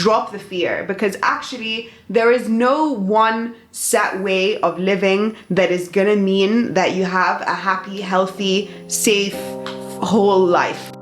drop the fear, because actually there is no one set way of living that is gonna mean that you have a happy, healthy, safe, whole life.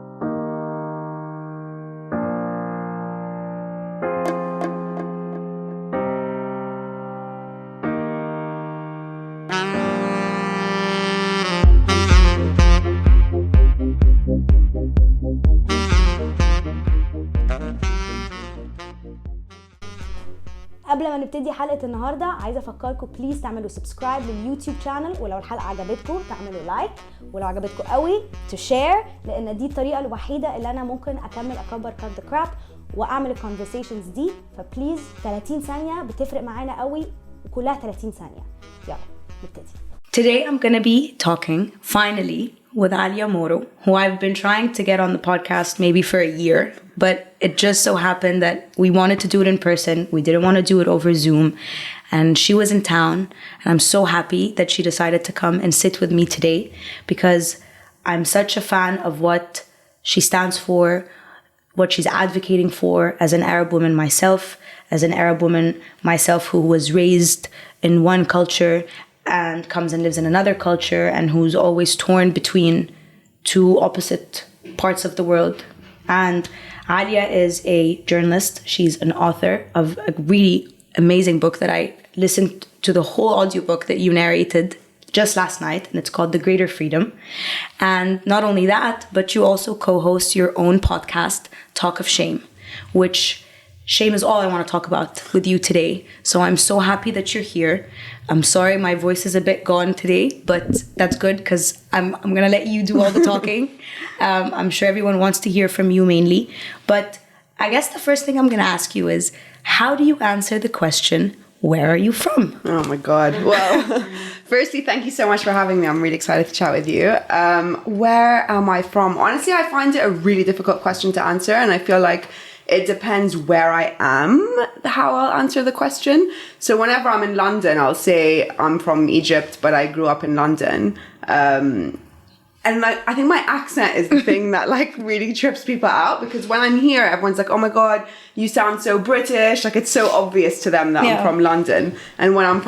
قبل ما نبتدي حلقة النهاردة عايزة أفكركم بليز تعملوا سبسكرايب لليوتيوب شانل، ولو الحلقة عجبتكم تعملوا لايك، ولو عجبتكم قوي تشير، لأن دي الطريقة الوحيدة اللي أنا ممكن أكمل أكبر كات ذا كراب وأعمل الكونفرسيشنز دي. فبليز 30 ثانية بتفرق معانا قوي، وكلها 30 ثانية. يلا نبتدي. Today I'm going to be talking, finally, with Alya Mooro, who I've been trying to get on the podcast maybe for a year, but it just so happened that we wanted to do it in person. We didn't want to do it over Zoom, and she was in town, and I'm so happy that she decided to come and sit with me today, because I'm such a fan of what she stands for, what she's advocating for as an Arab woman myself, who was raised in one culture and comes and lives in another culture, and who's always torn between two opposite parts of the world. And Alya is a journalist. She's an author of a really amazing book that I listened to the whole audiobook that you narrated just last night, and it's called The Greater Freedom. And not only that, but you also co-host your own podcast, Talk of Shame, which shame is all I want to talk about with you today. So I'm so happy that you're here. I'm sorry my voice is a bit gone today, but that's good because I'm going to let you do all the talking. I'm sure everyone wants to hear from you mainly. But I guess the first thing I'm going to ask you is, how do you answer the question, where are you from? Oh my God. Well, firstly, thank you so much for having me. I'm really excited to chat with you. Where am I from? Honestly, I find it a really difficult question to answer, and I feel like it depends where I am, how I'll answer the question. So whenever I'm in London, I'll say I'm from Egypt, but I grew up in London. And I think my accent is the thing that like really trips people out, because when I'm here, everyone's like, oh my God, you sound so British. Like it's so obvious to them that I'm from London. And when I'm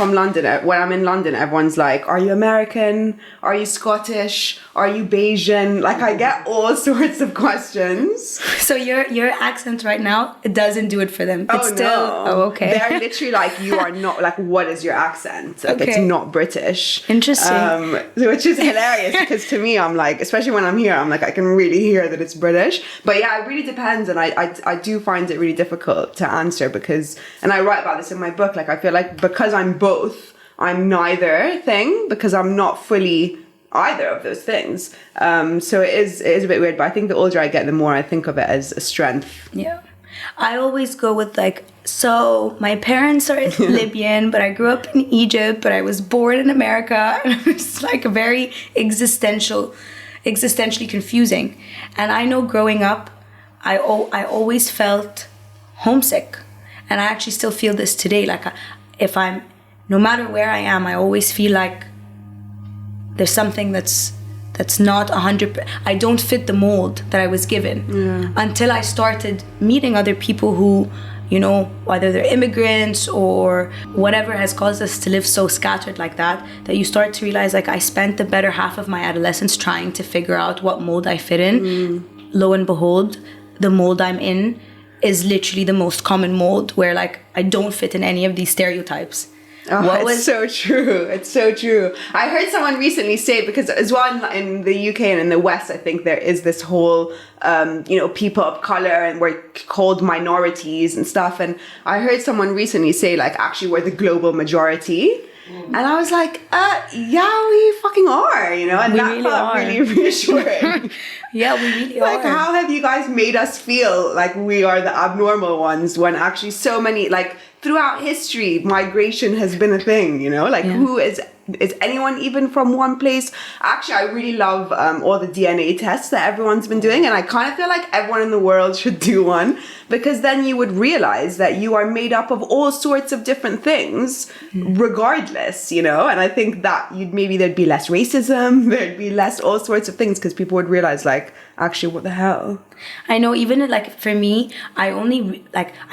in London, everyone's like, are you American? Are you Scottish? Are you Bayesian? Like I get all sorts of questions. So your accent right now, it doesn't do it for them. It's No. Okay. They're literally like, you are not, like, what is your accent? Like it's not British. Interesting. Which is hilarious because to me, I'm like, especially when I'm here, I'm like, I can really hear that it's British. But yeah, it really depends. And I do find it really difficult to answer because, and I write about this in my book, like I feel like because I'm both, I'm neither thing, because I'm not fully either of those things. So it is a bit weird, but I think the older I get, the more I think of it as a strength. Yeah. I always go with like, so my parents are Libyan, but I grew up in Egypt, but I was born in America. And it's like a very existentially confusing. And I know growing up, I always felt homesick. And I actually still feel this today. Like no matter where I am, I always feel like there's something that's not 100%. I don't fit the mold that I was given until I started meeting other people who, you know, whether they're immigrants or whatever has caused us to live so scattered like that you start to realize, like, I spent the better half of my adolescence trying to figure out what mold I fit in. Lo and behold, the mold I'm in is literally the most common mold where, like, I don't fit in any of these stereotypes. Oh, it's so true. It's so true. I heard someone recently say, because as well in the UK and in the West, I think there is this whole, people of color, and we're called minorities and stuff. And I heard someone recently say, like, actually we're the global majority. And I was like, yeah, we fucking are, you know, and we that really felt are. really reassuring. Yeah, we really Like, are. how have you guys made us feel like we are the abnormal ones when actually so many, like, throughout history, migration has been a thing, you know? Like, who is is anyone even from one place? Actually, I really love all the DNA tests that everyone's been doing, and I kind of feel like everyone in the world should do one, because then you would realize that you are made up of all sorts of different things, regardless, you know. And I think that there'd be less racism, there'd be less all sorts of things, because people would realize, like, actually, what the hell? I know, even like for me, I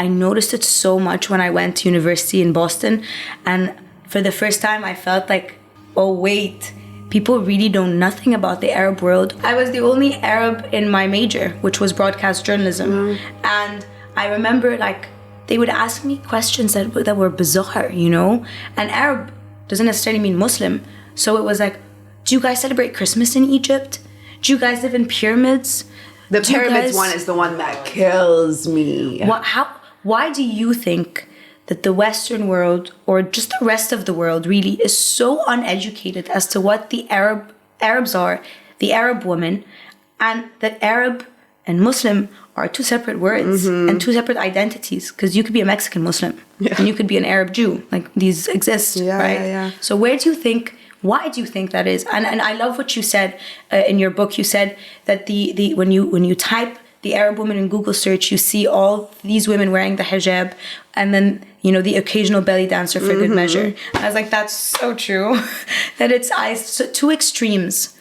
noticed it so much when I went to university in Boston, and for the first time I felt like, oh wait, people really know nothing about the Arab world. I was the only Arab in my major, which was broadcast journalism, and I remember like they would ask me questions that were bizarre, you know. And Arab doesn't necessarily mean Muslim, so it was like, do you guys celebrate Christmas in Egypt? Do you guys live in pyramids? The pyramids one is the one that kills me. Why do you think that the Western world, or just the rest of the world really, is so uneducated as to what the Arabs are, the Arab woman, and that Arab and Muslim are two separate words and two separate identities? Because you could be a Mexican Muslim and you could be an Arab Jew. Like, these exist, right? Yeah. So why do you think that is? And I love what you said in your book. You said that when you type the Arab woman in Google search, you see all these women wearing the hijab, and then, you know, the occasional belly dancer for good measure. I was like, that's so true. That it's two extremes.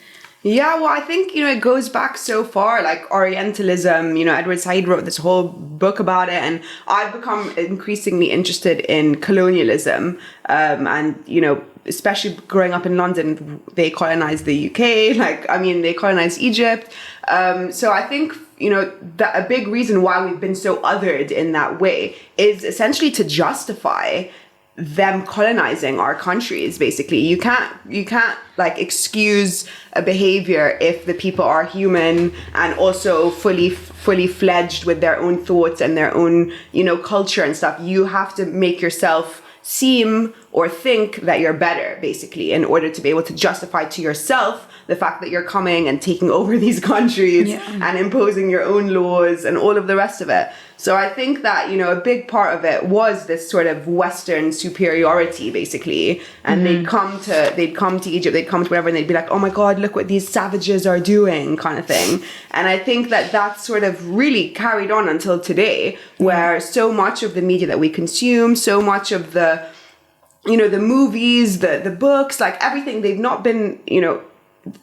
Yeah, well, I think, you know, it goes back so far, like Orientalism. You know, Edward Said wrote this whole book about it, and I've become increasingly interested in colonialism, and, you know, especially growing up in London, they colonized the UK, they colonized Egypt. So I think, you know, that a big reason why we've been so othered in that way is essentially to justify them colonizing our countries. Basically, you can't like excuse a behavior if the people are human and also fully fledged with their own thoughts and their own, you know, culture and stuff. You have to make yourself seem or think that you're better, basically, in order to be able to justify to yourself the fact that you're coming and taking over these countries and imposing your own laws and all of the rest of it. So I think that, you know, a big part of it was this sort of Western superiority, basically. And they'd come to Egypt, they'd come to wherever, and they'd be like, oh my God, look what these savages are doing, kind of thing. And I think that that's sort of really carried on until today, where so much of the media that we consume, so much of the, you know, the movies, the books, like everything, they've not been, you know,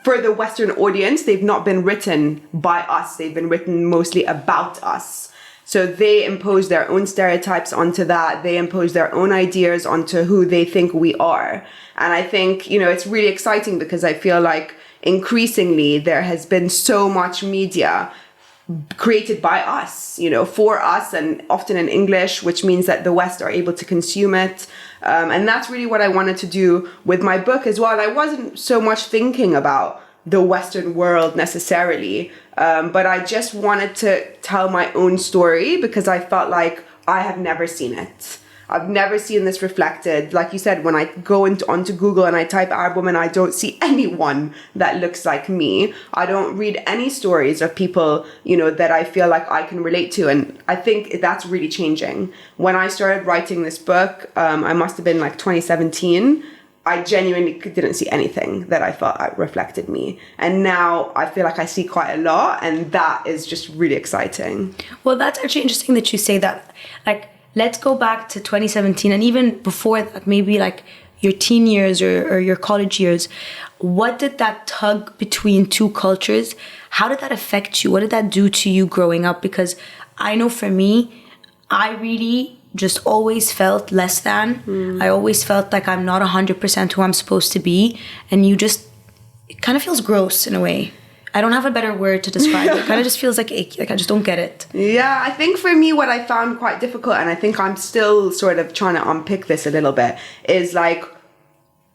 for the Western audience, they've not been written by us. They've been written mostly about us. So they impose their own stereotypes onto that. They impose their own ideas onto who they think we are. And I think, you know, it's really exciting because I feel like increasingly there has been so much media created by us, you know, for us, and often in English, which means that the West are able to consume it. And that's really what I wanted to do with my book as well. I wasn't so much thinking about the Western world necessarily, but I just wanted to tell my own story because I felt like I have never seen it. I've never seen this reflected. Like you said, when I go onto Google and I type Arab woman, I don't see anyone that looks like me. I don't read any stories of people, you know, that I feel like I can relate to. And I think that's really changing. When I started writing this book, I must have been like 2017. I genuinely didn't see anything that I felt reflected me. And now I feel like I see quite a lot, and that is just really exciting. Well, that's actually interesting that you say that. Like, let's go back to 2017 and even before that, maybe like your teen years or your college years. What did that tug between two cultures, how did that affect you? What did that do to you growing up? Because I know for me, I really just always felt less than. I always felt like I'm not 100% who I'm supposed to be. And it kind of feels gross in a way. I don't have a better word to describe it. It kind of just feels like icky. Like I just don't get it. Yeah, I think for me what I found quite difficult, and I think I'm still sort of trying to unpick this a little bit, is like,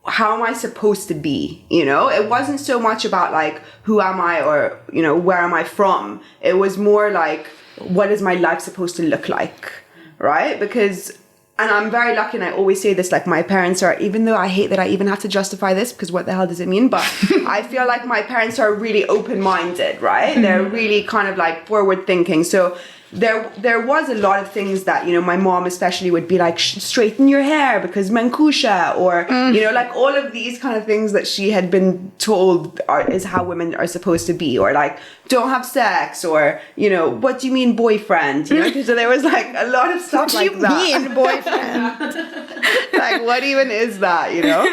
how am I supposed to be? You know, it wasn't so much about like, who am I, or, you know, where am I from? It was more like, what is my life supposed to look like? Right? Because, and I'm very lucky, and I always say this, like my parents are, even though I hate that I even have to justify this, because what the hell does it mean? But I feel like my parents are really open-minded, right? They're really kind of like forward thinking. So there was a lot of things that, you know, my mom especially would be like, straighten your hair because mankusha, or, you know, like all of these kind of things that she had been told is how women are supposed to be, or like, don't have sex, or, you know, what do you mean boyfriend? You know, so there was like a lot of stuff like that. What do you mean boyfriend? Like, what even is that, you know?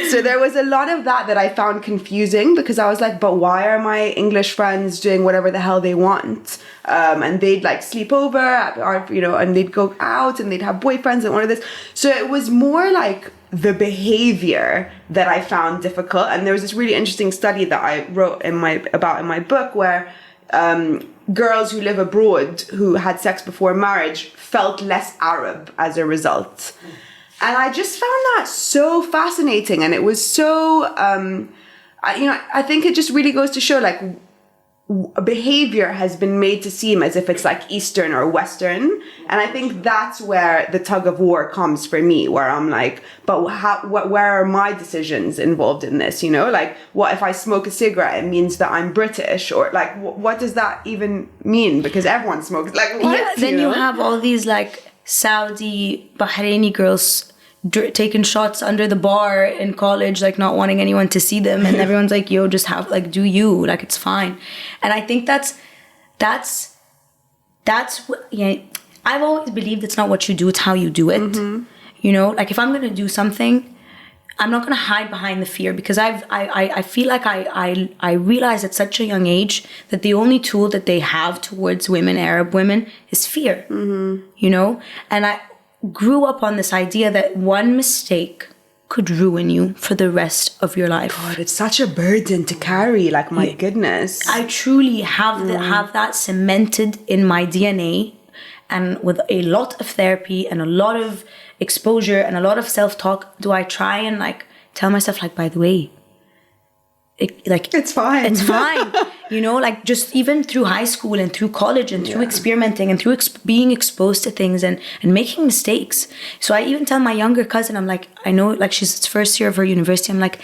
So there was a lot of that I found confusing, because I was like, but why are my English friends doing whatever the hell they want? And they'd like sleep over, or, you know, and they'd go out and they'd have boyfriends and all of this. So it was more like the behavior that I found difficult. And there was this really interesting study that I wrote in my book, where girls who live abroad who had sex before marriage felt less Arab as a result. And I just found that so fascinating. And it was so, I think it just really goes to show, like, behavior has been made to seem as if it's like Eastern or Western. And I think that's where the tug of war comes for me, where I'm like, but where are my decisions involved in this? You know, like, what if I smoke a cigarette? It means that I'm British, or like, what does that even mean? Because everyone smokes. Like, what? Yeah, then you have all these like Saudi, Bahraini girls taking shots under the bar in college, like not wanting anyone to see them, and everyone's like, yo, just have, like, do you, like, it's fine. And I think that's what, yeah, I've always believed it's not what you do, it's how you do it. You know, like, if I'm gonna do something, I'm not gonna hide behind the fear, because I feel like I realized at such a young age that the only tool that they have towards women, Arab women, is fear. You know, and I grew up on this idea that one mistake could ruin you for the rest of your life. God, it's such a burden to carry. Like, my goodness. I truly have that cemented in my DNA, and with a lot of therapy and a lot of exposure and a lot of self-talk, do I try and like tell myself, like, by the way, it's fine. It's fine. You know, like, just even through high school and through college and through experimenting and through being exposed to things and making mistakes. So I even tell my younger cousin, I'm like, I know, like, she's first year of her university. I'm like,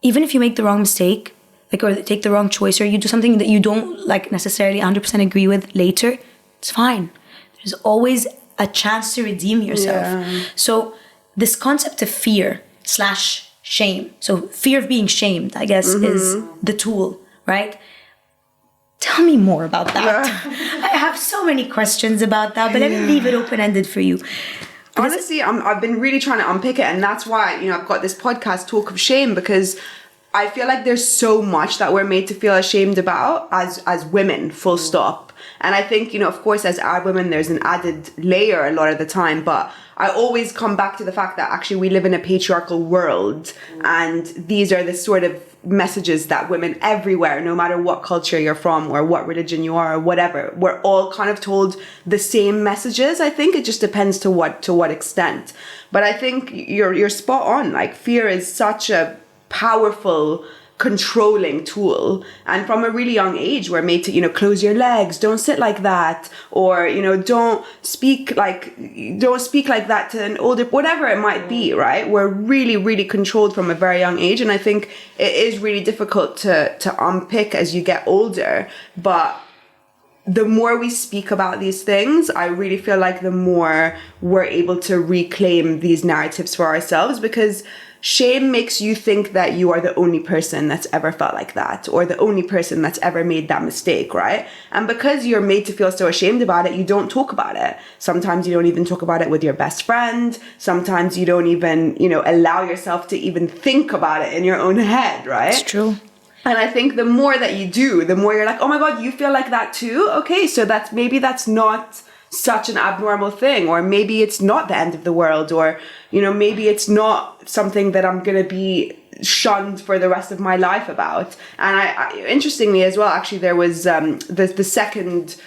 even if you make the wrong mistake, like, or take the wrong choice, or you do something that you don't like necessarily 100% agree with later, it's fine. There's always a chance to redeem yourself. Yeah. So this concept of fear/shame. So fear of being shamed, I guess, is the tool, right? Tell me more about that. I have so many questions about that, but let me leave it open-ended for you. Honestly, I've been really trying to unpick it, and that's why, you know, I've got this podcast, Talk of Shame, because I feel like there's so much that we're made to feel ashamed about as women, full stop. And I think, you know, of course, as Arab women, there's an added layer a lot of the time, but I always come back to the fact that actually we live in a patriarchal world, and these are the sort of messages that women everywhere, no matter what culture you're from or what religion you are or whatever, we're all kind of told the same messages. I think it just depends to what extent. But I think you're spot on. Like, fear is such a powerful controlling tool, and from a really young age we're made to, you know, close your legs, don't sit like that, or, you know, don't speak like that to an older, whatever it might be, right? We're really controlled from a very young age, and I think it is really difficult to unpick as you get older. But the more we speak about these things, I really feel like the more we're able to reclaim these narratives for ourselves, because shame makes you think that you are the only person that's ever felt like that, or the only person that's ever made that mistake, right? And because you're made to feel so ashamed about it, you don't talk about it. Sometimes you don't even talk about it with your best friend. Sometimes you don't even, you know, allow yourself to even think about it in your own head, right? It's true. And I think the more that you do, the more you're like, oh my God, you feel like that too? Okay, so that's not such an abnormal thing, or maybe it's not the end of the world, or, you know, maybe it's not something that I'm gonna be shunned for the rest of my life about. And I interestingly as well, actually, there was the second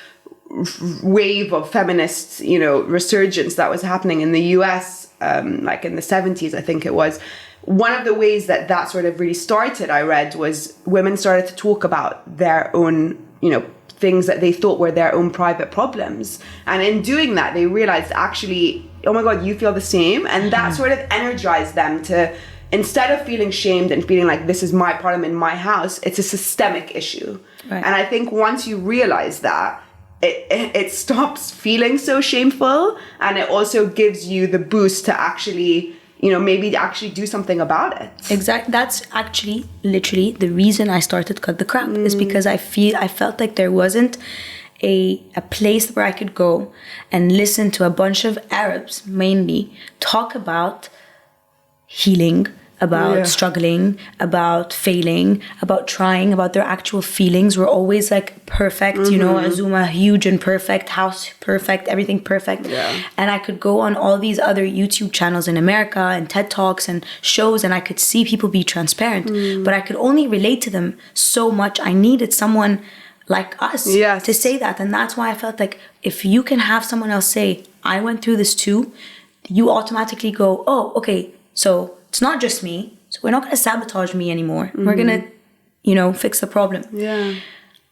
wave of feminist, you know, resurgence that was happening in the US, like in the 70s, I think it was. One of the ways that sort of really started, I read, was women started to talk about their own, you know, things that they thought were their own private problems. And in doing that, they realized, actually, oh my God, you feel the same. And that sort of energized them to, instead of feeling shamed and feeling like this is my problem in my house, it's a systemic issue. Right. And I think once you realize that, it stops feeling so shameful, and it also gives you the boost to actually, you know, maybe actually do something about it. Exactly. That's actually literally the reason I started Cut the Crap, is because I felt like there wasn't a place where I could go and listen to a bunch of Arabs mainly talk about healing, about struggling, about failing, about trying, about their actual feelings. We're always like perfect, you know, Azuma, huge and perfect, house perfect, everything perfect. Yeah. And I could go on all these other YouTube channels in America and TED Talks and shows, and I could see people be transparent, but I could only relate to them so much. I needed someone like us to say that. And that's why I felt like if you can have someone else say, I went through this too, you automatically go, oh, okay, so it's not just me, so we're not going to sabotage me anymore. We're going to, you know, fix the problem. Yeah.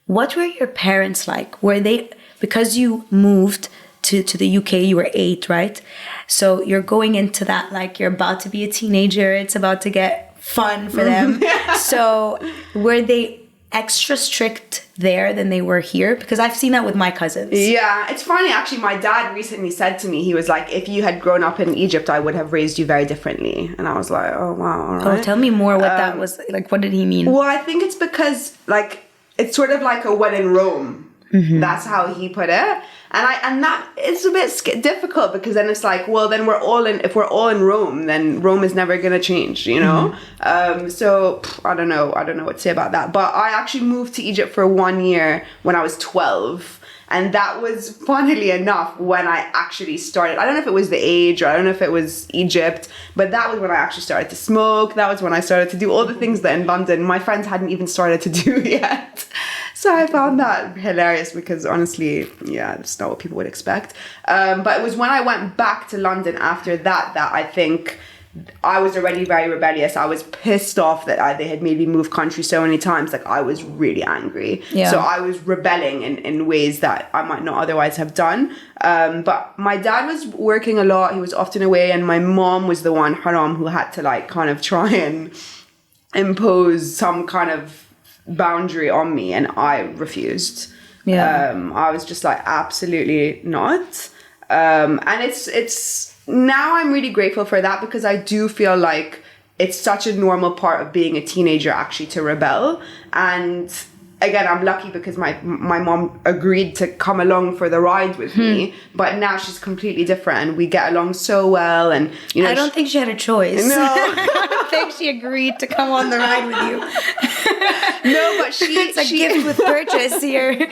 What were your parents like? Were they, because you moved to the UK, you were 8, right? So you're going into that, like you're about to be a teenager, it's about to get fun for them. So were they extra strict there than they were here? Because I've seen that with my cousins. Yeah, it's funny actually. My dad recently said to me, he was like, if you had grown up in Egypt, I would have raised you very differently. And I was like, oh wow, all right. Oh, tell me more what that was like. What did he mean? Well, I think it's because like it's sort of like a when in Rome. That's how he put it. And that it's a bit difficult, because then it's like, well, then if we're all in Rome, then Rome is never going to change, you know? So I don't know what to say about that. But I actually moved to Egypt for 1 year when I was 12. And that was, funnily enough, when I actually started. I don't know if it was the age, or I don't know if it was Egypt, but that was when I actually started to smoke. That was when I started to do all the things that in London my friends hadn't even started to do yet. So I found that hilarious, because honestly, yeah, that's not what people would expect. But it was when I went back to London after that I think I was already very rebellious. I was pissed off that they had made me move country so many times. Like, I was really angry. Yeah. So I was rebelling in ways that I might not otherwise have done. But my dad was working a lot. He was often away. And my mom was the one, Haram, who had to like kind of try and impose some kind of boundary on me, and I refused. I was just like, absolutely not. And it's now I'm really grateful for that, because I do feel like it's such a normal part of being a teenager actually to rebel. And again, I'm lucky because my mom agreed to come along for the ride with me, but now she's completely different and we get along so well. And you know, I don't think she had a choice. No. I don't think she agreed to come on the ride with you. No, but it's a gift with purchase here.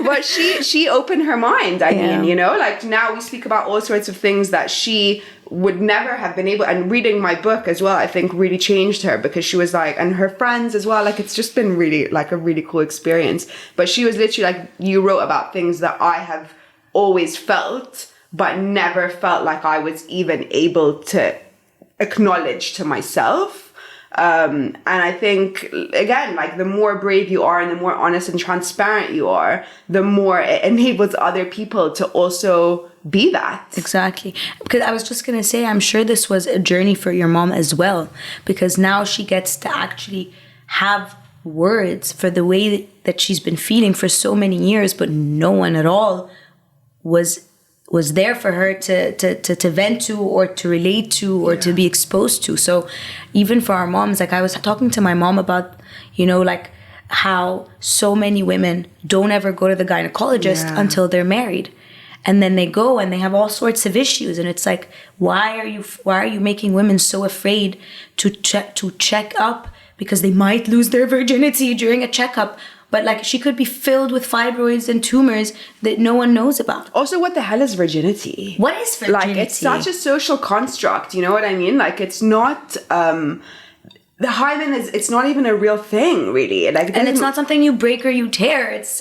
But she opened her mind. I mean, you know, like now we speak about all sorts of things that she would never have been able, and reading my book as well, I think really changed her, because she was like, and her friends as well, like it's just been really like a really cool experience. But she was literally like, you wrote about things that I have always felt, but never felt like I was even able to acknowledge to myself. And I think, again, like the more brave you are and the more honest and transparent you are, the more it enables other people to also be that. Exactly. Because I was just going to say, I'm sure this was a journey for your mom as well, because now she gets to actually have words for the way that she's been feeling for so many years, but no one at all was there for her to vent to, or to relate to, or to be exposed to. So even for our moms, like I was talking to my mom about, you know, like how so many women don't ever go to the gynecologist until they're married. And then they go and they have all sorts of issues. And it's like, why are you making women so afraid to check up, because they might lose their virginity during a checkup? But like, she could be filled with fibroids and tumors that no one knows about. Also, what the hell is virginity? What is virginity? Like, it's such a social construct, you know what I mean? Like, it's not, the hymen it's not even a real thing, really. Like, and it's not something you break or you tear. It's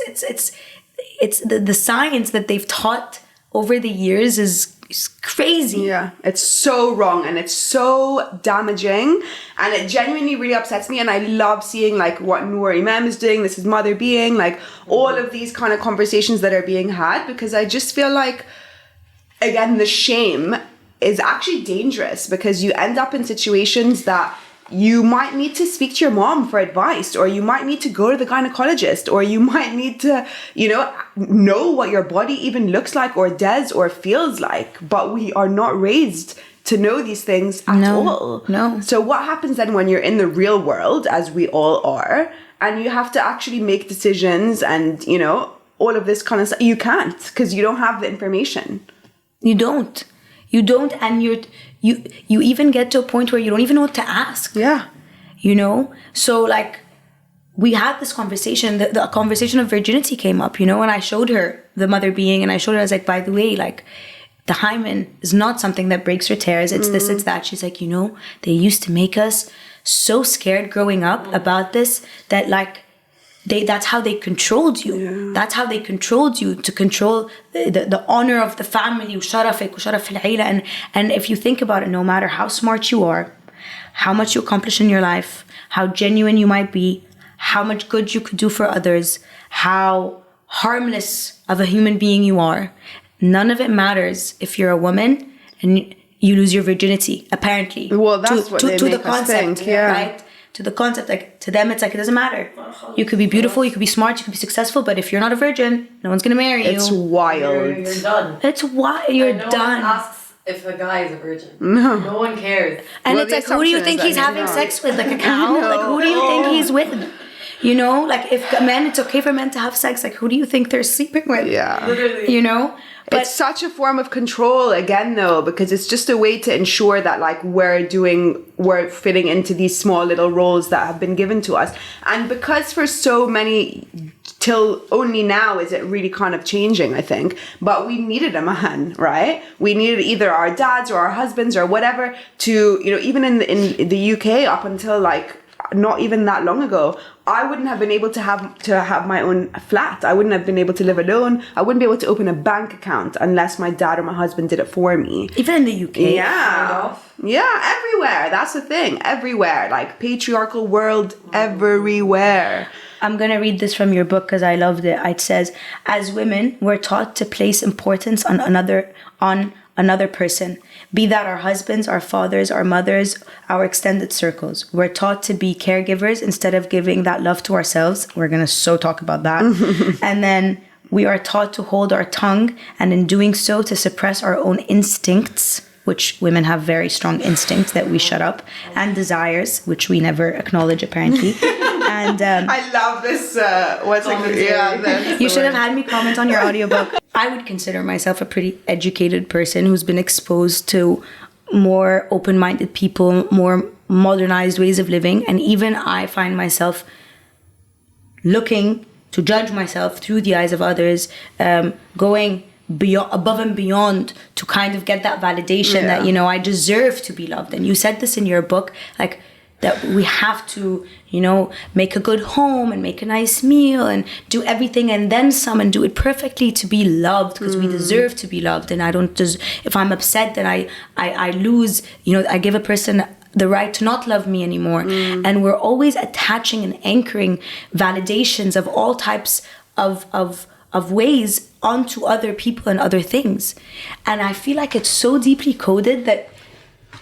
the science that they've taught over the years is crazy. Yeah, it's so wrong and it's so damaging, and it genuinely really upsets me. And I love seeing like what Noor Imam is doing, this is Mother Being, like all of these kind of conversations that are being had, because I just feel like, again, the shame is actually dangerous, because you end up in situations that you might need to speak to your mom for advice, or you might need to go to the gynecologist, or you might need to, you know, know what your body even looks like or does or feels like, but we are not raised to know these things at all. No. So what happens then when you're in the real world, as we all are, and you have to actually make decisions and, you know, all of this kind of stuff? You can't, because you don't have the information. You don't, and you even get to a point where you don't even know what to ask. Yeah. You know? So like, we had this conversation, the conversation of virginity came up, you know, and I showed her the mother being, and I showed her, I was like, by the way, like, the hymen is not something that breaks or tears. It's this, it's that. She's like, you know, they used to make us so scared growing up about this, that like, that's how they controlled you. Yeah. That's how they controlled you, to control the honor of the family, وشرفك وشرف العيلة. And if you think about it, no matter how smart you are, how much you accomplish in your life, how genuine you might be, how much good you could do for others, how harmless of a human being you are, none of it matters if you're a woman and you lose your virginity, apparently. Well, that's what they make the concept, think, yeah. right? To the concept, like, to them, it's like, it doesn't matter. You could be beautiful, you could be smart, you could be successful, but if you're not a virgin, no one's gonna marry you. It's wild. You're done. It's wild. You're no done. one asks if a guy is a virgin. No one cares. And Well, it's the like, who do you assumption think is he's that having he's sex with? Like a cow? Like, who do you think he's with? You know, like, if men, it's okay for men to have sex, like, who do you think they're sleeping with? Yeah. Literally. You know? But It's such a form of control again, though, because it's just a way to ensure that like we're fitting into these small little roles that have been given to us. And because for so many, till only now is it really kind of changing, I think, but we needed a man, right? We needed either our dads or our husbands or whatever to, you know, even in the UK up until like not even that long ago, I wouldn't have been able to have my own flat. I wouldn't have been able to live alone. I wouldn't be able to open a bank account unless my dad or my husband did it for me. even in the UK. Yeah. Yeah, everywhere. That's the thing. Everywhere. Like patriarchal world everywhere. I'm going to read this from your book because I loved it. It says, as women, we're taught to place importance on another person, be that our husbands, our fathers, our mothers, our extended circles. We're taught to be caregivers instead of giving that love to ourselves. We're going to talk about that. And then we are taught to hold our tongue, and in doing so, to suppress our own instincts, which women have very strong instincts that we shut up, and desires, which we never acknowledge apparently. And I love this. you should have had me comment on your audiobook. I would consider myself a pretty educated person who's been exposed to more open-minded people, more modernized ways of living. And even I find myself looking to judge myself through the eyes of others, going above and beyond to kind of get that validation that, you know, I deserve to be loved. And you said this in your book, like, that we have to, you know, make a good home and make a nice meal and do everything and then some and do it perfectly to be loved, because we deserve to be loved. And I don't just, if I'm upset, then I lose, you know, I give a person the right to not love me anymore. And we're always attaching and anchoring validations of all types of ways onto other people and other things. And I feel like it's so deeply coded that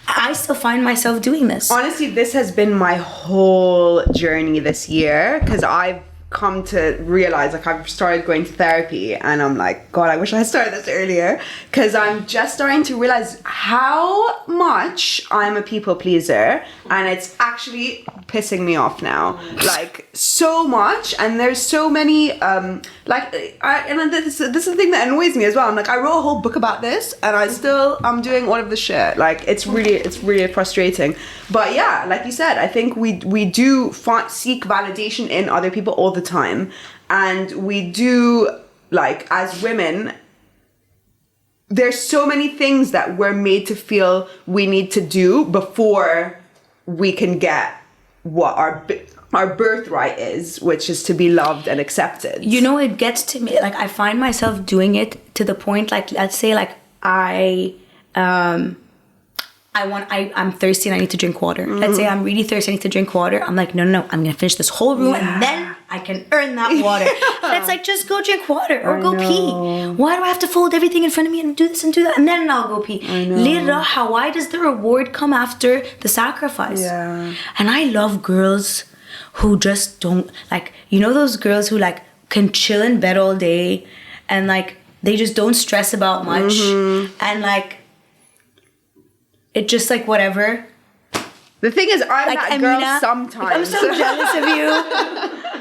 I still find myself doing this. Honestly, this has been my whole journey this year, because I've come to realize, like, I've started going to therapy and I'm like, God, I wish I had started this earlier, because I'm just starting to realize how much I'm a people pleaser, and it's actually pissing me off now, like, so much. And there's so many this is the thing that annoys me as well. I'm like, I wrote a whole book about this and I'm doing all of the shit. Like, it's really frustrating. But yeah, like you said, I think we do seek validation in other people all the time, and we do, like, as women, there's so many things that we're made to feel we need to do before we can get what our birthright is, which is to be loved and accepted. You know, it gets to me, like, I find myself doing it to the point, like, let's say, like, I'm thirsty and I need to drink water. Let's say I'm really thirsty, I need to drink water. I'm like, no, I'm gonna finish this whole room and then I can earn that water. And it's like, just go drink water or go pee. Why do I have to fold everything in front of me and do this and do that and then I'll go pee? Why does the reward come after the sacrifice? Yeah. And I love girls who just don't, like, you know, those girls who, like, can chill in bed all day and like they just don't stress about much, and like it just like whatever. The thing is, I'm Like that girl Amina, sometimes. I'm so jealous of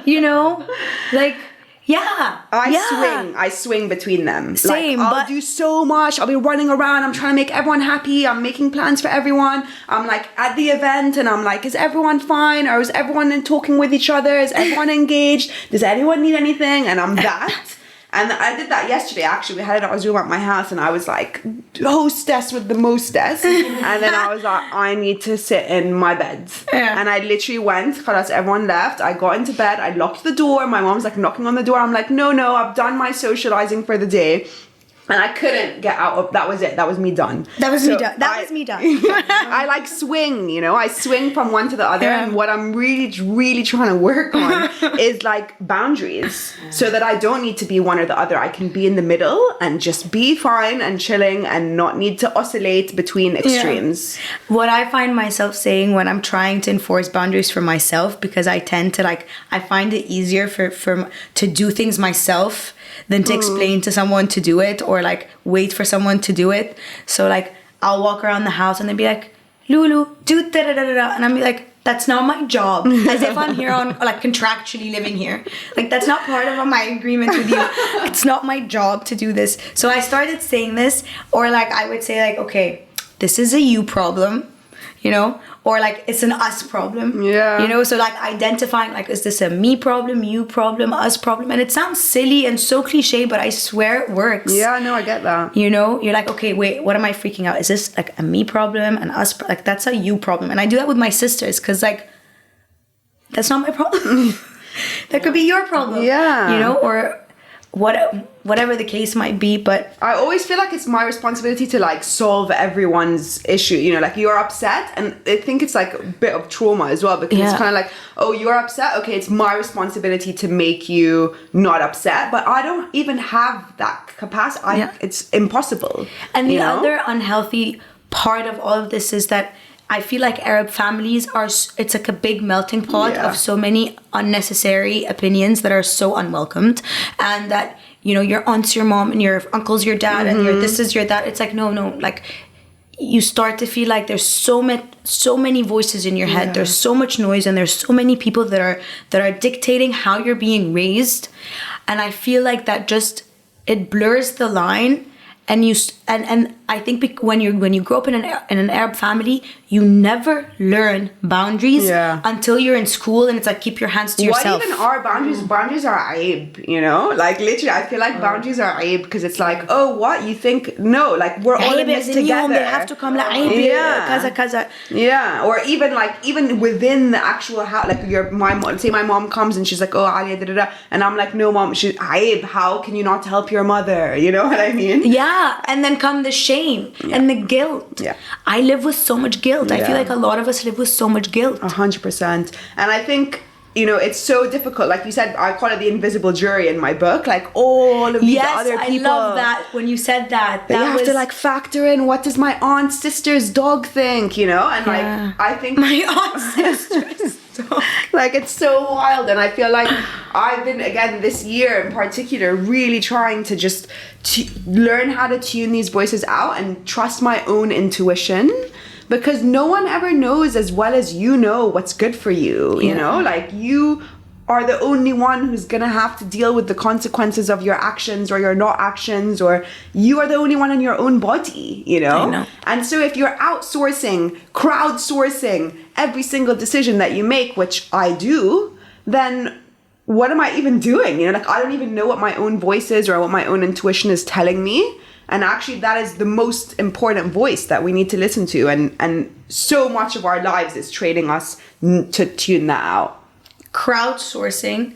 you. You know, like yeah. I swing between them. Same, like, I'll but- do so much. I'll be running around. I'm trying to make everyone happy. I'm making plans for everyone. I'm like at the event and I'm like, is everyone fine? Or is everyone talking with each other? Is everyone engaged? Does anyone need anything? And I'm that. And I did that yesterday, actually. We had it on Zoom at my house, and I was like, hostess with the mostess. And then I was like, I need to sit in my bed. Yeah. And I literally went, khalas, everyone left. I got into bed, I locked the door. My mom's like knocking on the door. I'm like, no, I've done my socializing for the day. And I couldn't get out of, that was it. That was me done. That was me done. That was me done. I like swing, you know, I swing from one to the other. Yeah. And what I'm really trying to work on is like boundaries so that I don't need to be one or the other. I can be in the middle and just be fine and chilling and not need to oscillate between extremes. What I find myself saying when I'm trying to enforce boundaries for myself, because I tend to like, I find it easier to do things myself than to explain to someone to do it or like wait for someone to do it. So like I'll walk around the house and they'll be like, Lulu, do da da da da, and I'm like, that's not my job. As if I'm here on like contractually living here. Like that's not part of my agreement with you. It's not my job to do this. So I started saying this, or like I would say like, okay, this is a you problem, you know, or like it's an us problem. Yeah. You know, so like identifying like, is this a me problem, you problem, us problem? And it sounds silly and so cliche, but I swear it works. Yeah, no, I get that. You know, you're like, okay, wait, what am I freaking out? Is this like a me problem, an us like that's a you problem? And I do that with my sisters because like that's not my problem. That could be your problem. Yeah. You know, or whatever the case might be, but I always feel like it's my responsibility to like solve everyone's issue, you know, like you're upset, and I think it's like a bit of trauma as well, because it's kind of like, oh, you're upset, okay, it's my responsibility to make you not upset, but I don't even have that capacity. It's impossible. And the know? other unhealthy part of all of this is that I feel like Arab families it's like a big melting pot of so many unnecessary opinions that are so unwelcomed, and that, you know, your aunt's your mom and your uncle's your dad and your this is your that. It's like, no, like you start to feel like there's so many voices in your head. There's so much noise, and there's so many people that are dictating how you're being raised. And I feel like that just, it blurs the line. And I think when you grow up in an Arab family, you never learn boundaries until you're in school, and it's like, keep your hands to yourself. What even are boundaries? Boundaries are aib, you know? Like literally, I feel like boundaries are aib because it's like, oh, what? You think? No, like we're all in this together. They have to come like kaza. Yeah, or even within the actual house, like my mom comes and she's like, oh, Alya, da da da, and I'm like, no, mom, she's aib. How can you not help your mother? You know what I mean? Yeah, and then come the shame and the guilt. Yeah, I live with so much guilt. I feel like a lot of us live with so much guilt. 100%. And I think, you know, it's so difficult. Like you said, I call it the invisible jury in my book. Like all of these other people. I love that when you said that. You have to like factor in, what does my aunt's sister's dog think, you know? And like, I think my aunt's sister's dog. Like, it's so wild. And I feel like I've been, again, this year in particular, really trying to just learn how to tune these voices out and trust my own intuition. Because no one ever knows as well as you know what's good for you, you know? Like, you are the only one who's gonna have to deal with the consequences of your actions or your not actions, or you are the only one in your own body, you know? I know. And so if you're outsourcing, crowdsourcing every single decision that you make, which I do, then what am I even doing? You know, like, I don't even know what my own voice is or what my own intuition is telling me. And actually, that is the most important voice that we need to listen to. And so much of our lives is training us to tune that out. Crowdsourcing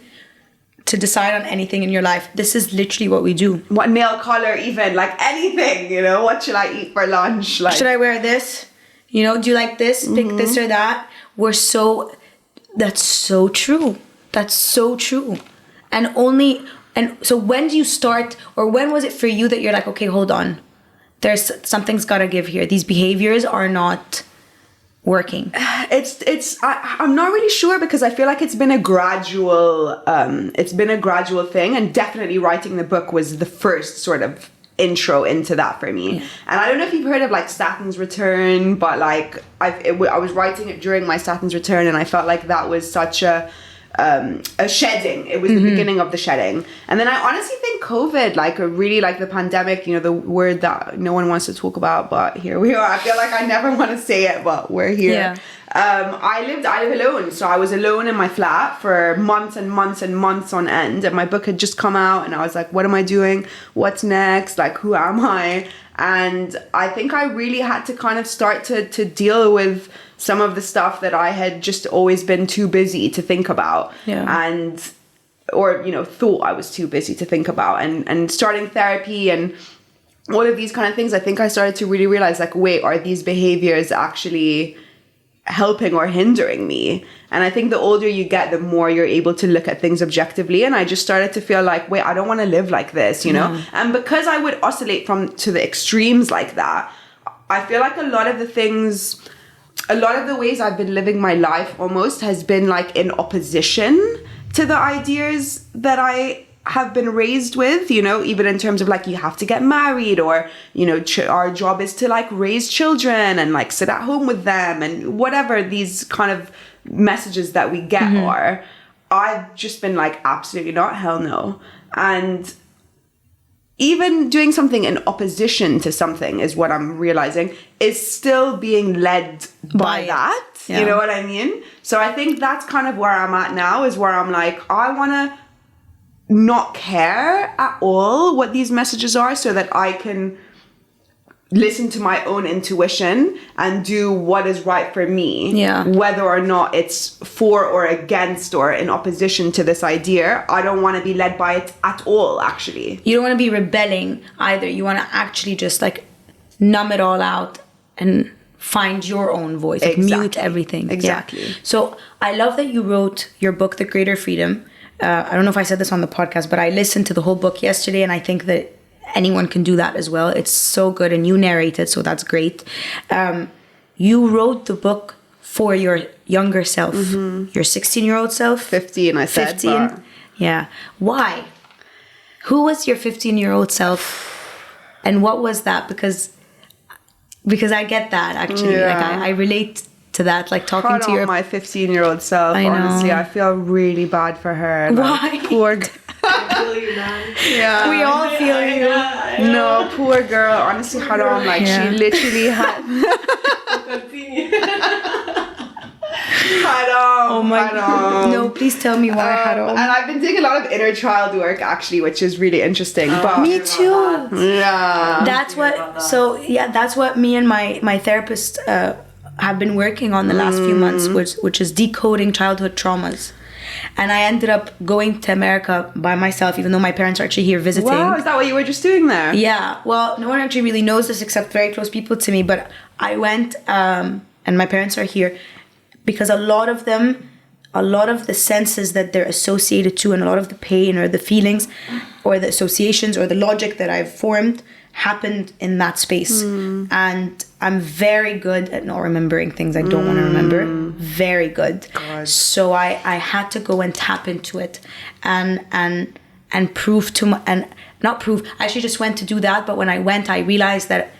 to decide on anything in your life. This is literally what we do. What nail color, even, like anything, you know? What should I eat for lunch? Like, should I wear this? You know, do you like this? Pick this or that. That's so true. That's so true. And so when do you start, or when was it for you that you're like, okay, hold on, something's gotta give here. These behaviors are not working? I'm not really sure, because I feel like it's been a gradual thing, and definitely writing the book was the first sort of intro into that for me. And I don't know if you've heard of like Statham's Return, but like I was writing it during my Statham's Return, and I felt like that was such a shedding. It was the beginning of the shedding. And then I honestly think COVID, like really like the pandemic, you know, the word that no one wants to talk about, but here we are. I feel like I never want to say it, but we're here. Yeah. I live alone, so I was alone in my flat for months and months and months on end, and my book had just come out, and I was like, what am I doing? What's next? Like, who am I? And I think I really had to kind of start to deal with some of the stuff that I had just always been too busy to think about. Or, you know, thought I was too busy to think about, and starting therapy and all of these kind of things. I think I started to really realize, like, wait, are these behaviors actually helping or hindering me? And I think the older you get, the more you're able to look at things objectively. And I just started to feel like, wait, I don't want to live like this, you know? And because I would oscillate to the extremes like that, I feel like a lot of the ways I've been living my life almost has been like in opposition to the ideas that I have been raised with, you know, even in terms of like, you have to get married, or, you know, our job is to like raise children and like sit at home with them, and whatever these kind of messages that we get are. I've just been like, absolutely not, hell no. And even doing something in opposition to something is what I'm realizing is still being led by that. You know what I mean? So I think that's kind of where I'm at now, is where I'm like, I want to not care at all what these messages are, so that I can listen to my own intuition and do what is right for me, whether or not it's for or against or in opposition to this idea. I don't want to be led by it at all, actually. You don't want to be rebelling either. You want to actually just like numb it all out and find your own voice, like mute everything. Exactly. Yeah. So I love that you wrote your book, The Greater Freedom. I don't know if I said this on the podcast, but I listened to the whole book yesterday, and I think that anyone can do that as well. It's so good, and you narrate it, so that's great. You wrote the book for your younger self, your 16-year-old self. 15, I said. 15. But... Yeah. Why? Who was your 15-year-old self, and what was that? Because I get that, actually. Like I relate to that, like talking to my 15-year-old self. Honestly, I feel really bad for her. Why? Poor Yeah, we all feel you. No, poor girl. Honestly, haram. Like she literally had. Haram. Oh my God. No, please tell me why haram. And I've been doing a lot of inner child work, actually, which is really interesting. But me too. Yeah. That's what. So yeah, that's what me and my therapist have been working on the last few months, which is decoding childhood traumas. And I ended up going to America by myself, even though my parents are actually here visiting. Wow, is that what you were just doing there? Yeah. Well, no one actually really knows this except very close people to me. But I went, and my parents are here because a lot of the senses that they're associated to, and a lot of the pain or the feelings or the associations or the logic that I've formed happened in that space. And I'm very good at not remembering things I don't want to remember. Very good. God. So I had to go and tap into it and prove to my, and not prove, I actually just went to do that. But when I went, I realized that,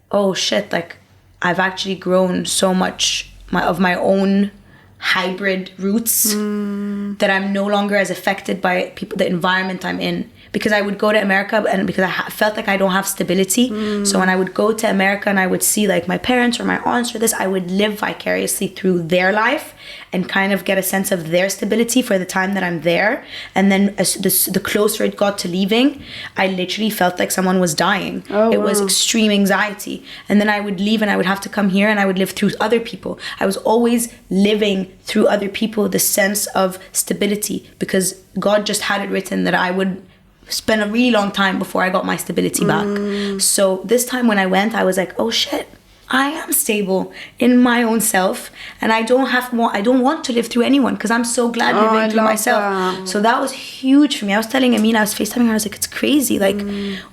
oh shit, like I've actually grown so much of my own hybrid roots that I'm no longer as affected by the environment I'm in. Because I would go to America, and because I felt like I don't have stability. So when I would go to America and I would see like my parents or my aunts or this, I would live vicariously through their life and kind of get a sense of their stability for the time that I'm there. And then as the closer it got to leaving, I literally felt like someone was dying. It was extreme anxiety. And then I would leave and I would have to come here and I would live through other people. I was always living through other people, the sense of stability, because God just had it written that I would spend a really long time before I got my stability back. So this time when I went, I was like, oh shit, I am stable in my own self, and I don't want to live through anyone because I'm so glad living through myself. That. So that was huge for me. I was telling Amina, I was FaceTiming her, I was like, it's crazy, like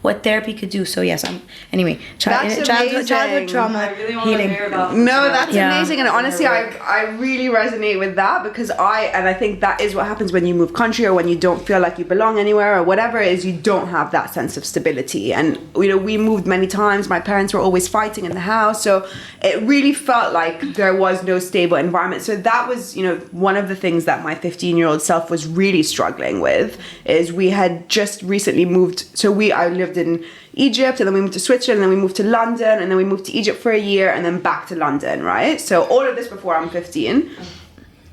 what therapy could do. So yes, anyway, childhood trauma I really want to healing. hear about No, that's Yeah. amazing. And honestly, I really resonate with that because I think that is what happens when you move country or when you don't feel like you belong anywhere or whatever it is, you don't have that sense of stability. And, you know, we moved many times. My parents were always fighting in the house. So it really felt like there was no stable environment. So that was, you know, one of the things that my 15-year-old self was really struggling with is we had just recently moved. So I lived in Egypt, and then we moved to Switzerland, and then we moved to London, and then we moved to Egypt for a year, and then back to London, right? So all of this before I'm 15.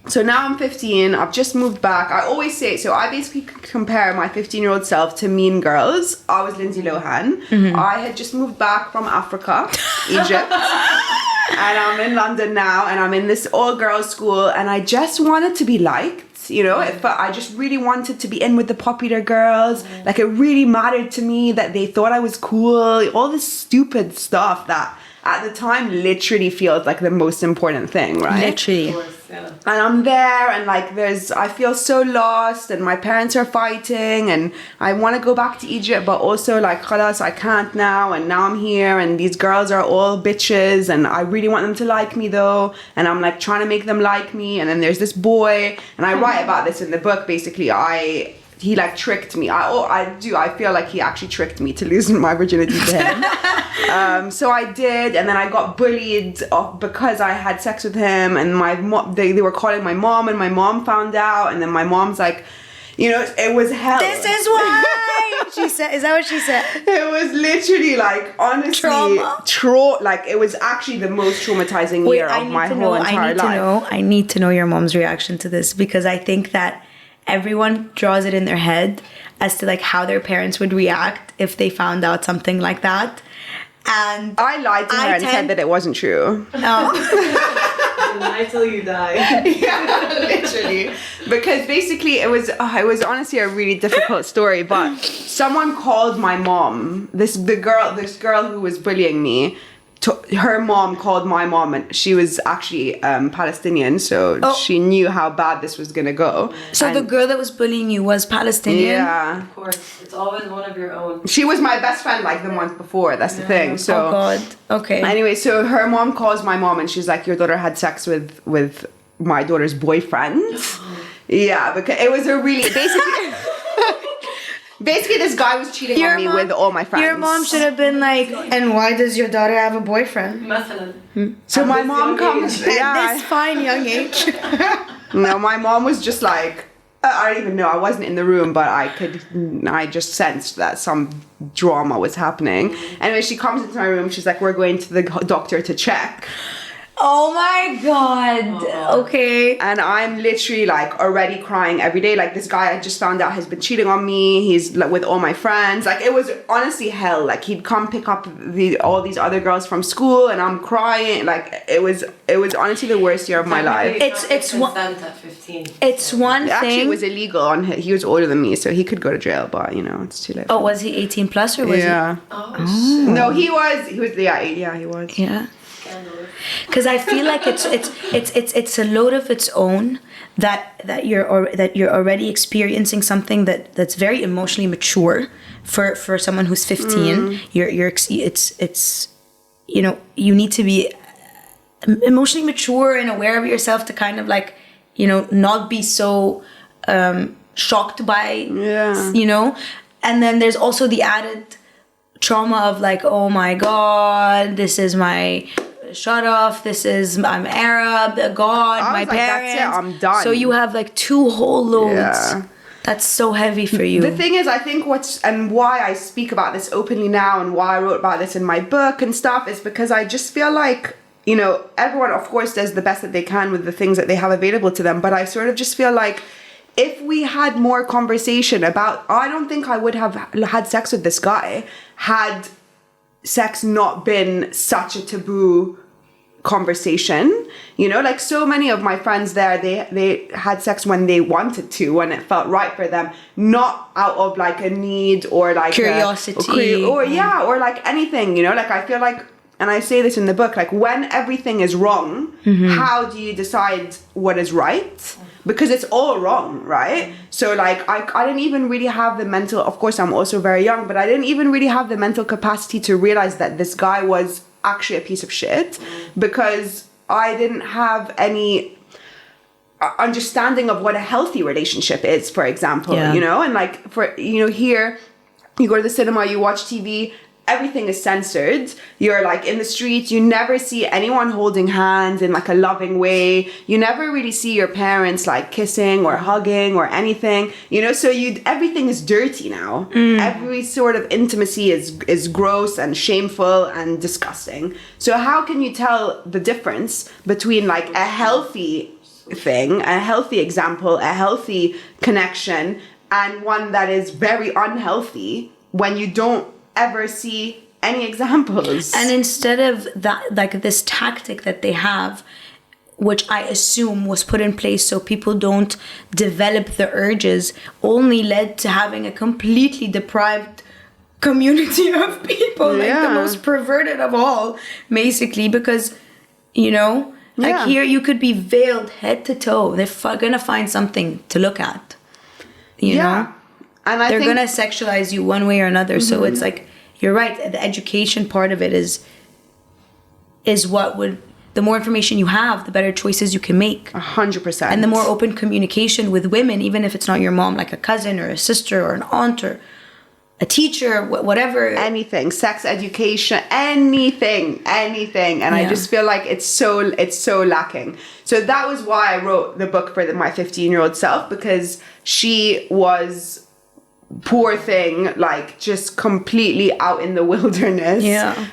So now I'm 15, I've just moved back. I always say, so I basically compare my 15-year-old self to Mean Girls. I was Lindsay Lohan. I had just moved back from Africa, Egypt. And I'm in London now, and I'm in this all-girls school, and I just wanted to be liked, you know? I just really wanted to be in with the popular girls. Like, it really mattered to me that they thought I was cool. All this stupid stuff that at the time literally feels like the most important thing, right? Literally. Of course, yeah. And I'm there, and like I feel so lost, and my parents are fighting, and I want to go back to Egypt, but also like khalas, I can't now, and now I'm here, and these girls are all bitches, and I really want them to like me though, and I'm like trying to make them like me, and then there's this boy, and I write about this in the book. Basically, he like tricked me. I feel like he actually tricked me to lose my virginity to him. So I did, and then I got bullied because I had sex with him, and my mom, they were calling my mom, and my mom found out, and then my mom's like, you know, it was hell. This is why she said. Is that what she said? It was literally like, honestly, like it was actually the most traumatizing year of my whole entire life. I need to know your mom's reaction to this, because I think that everyone draws it in their head as to like how their parents would react if they found out something like that. And I lied to her and said that it wasn't true. no. Lie till you die. Yeah, literally. Because basically it was honestly a really difficult story, but someone called my mom, this girl who was bullying me, her mom called my mom, and she was actually Palestinian, so she knew how bad this was gonna go. So the girl that was bullying you was Palestinian? Yeah. Of course, it's always one of your own. She was my best friend like the month before, that's the thing. So Oh God. Okay. anyway, so her mom calls my mom, and she's like, your daughter had sex with my daughter's boyfriend. Yeah, because it was a really basically this guy was cheating on me with all my friends. Your mom should have been like, and why does your daughter have a boyfriend? So my mom comes At this fine young age. No, my mom was just like, I don't even know, I wasn't in the room, but I just sensed that some drama was happening. Anyway, she comes into my room, she's like, we're going to the doctor to check. Oh my God. Okay. And I'm literally like already crying every day. Like, this guy I just found out has been cheating on me. He's like with all my friends. Like, it was honestly hell. Like, he'd come pick up all these other girls from school, and I'm crying. Like, it was honestly the worst year of my life. It's one. Consent at 15. It's one thing. Actually, it was illegal on him. He was older than me, so he could go to jail. But you know, it's too late. Oh, was he 18 plus or was yeah. Oh, No, he was. Yeah, he was. he? Yeah. scandalous. Because I feel like it's a load of its own that you're already experiencing something that's very emotionally mature for someone who's 15. It's you know, you need to be emotionally mature and aware of yourself to kind of like, you know, not be so shocked by you know. And then there's also the added trauma of like, oh my God, this is my shut off, I'm Arab, God, my parents. That's it, I'm done. So you have like two whole loads. Yeah. That's so heavy for you. The thing is, I think why I speak about this openly now and why I wrote about this in my book and stuff is because I just feel like, you know, everyone of course does the best that they can with the things that they have available to them, but I sort of just feel like if we had more conversation about, I don't think I would have had sex with this guy had sex not been such a taboo conversation. You know, like so many of my friends there, they had sex when they wanted to, when it felt right for them, not out of like a need or like curiosity or like anything, you know. Like I feel like and I say this in the book, like when everything is wrong, how do you decide what is right? Because it's all wrong, right? So like I didn't even really have the mental, of course I'm also very young, but I didn't even really have the mental capacity to realize that this guy was actually a piece of shit, because I didn't have any understanding of what a healthy relationship is, for example, you know? And like for, you know, here you go to the cinema, you watch TV, everything is censored. You're like in the streets, you never see anyone holding hands in like a loving way. You never really see your parents like kissing or hugging or anything, you know? So everything is dirty now. Every sort of intimacy is gross and shameful and disgusting. So how can you tell the difference between like a healthy thing, a healthy example, a healthy connection, and one that is very unhealthy when you don't ever see any examples? And instead of that, like this tactic that they have, which I assume was put in place so people don't develop the urges, only led to having a completely deprived community of people, like the most perverted of all, basically, because, you know, like here you could be veiled head to toe. They're gonna find something to look at, you know? And they're gonna sexualize you one way or another. So it's like, you're right, the education part of it is what would, the more information you have, the better choices you can make. 100%. And the more open communication with women, even if it's not your mom, like a cousin or a sister or an aunt or a teacher, whatever. Anything, sex education, anything. And I just feel like it's so lacking. So that was why I wrote the book for my 15-year-old self, because she was, poor thing, like just completely out in the wilderness.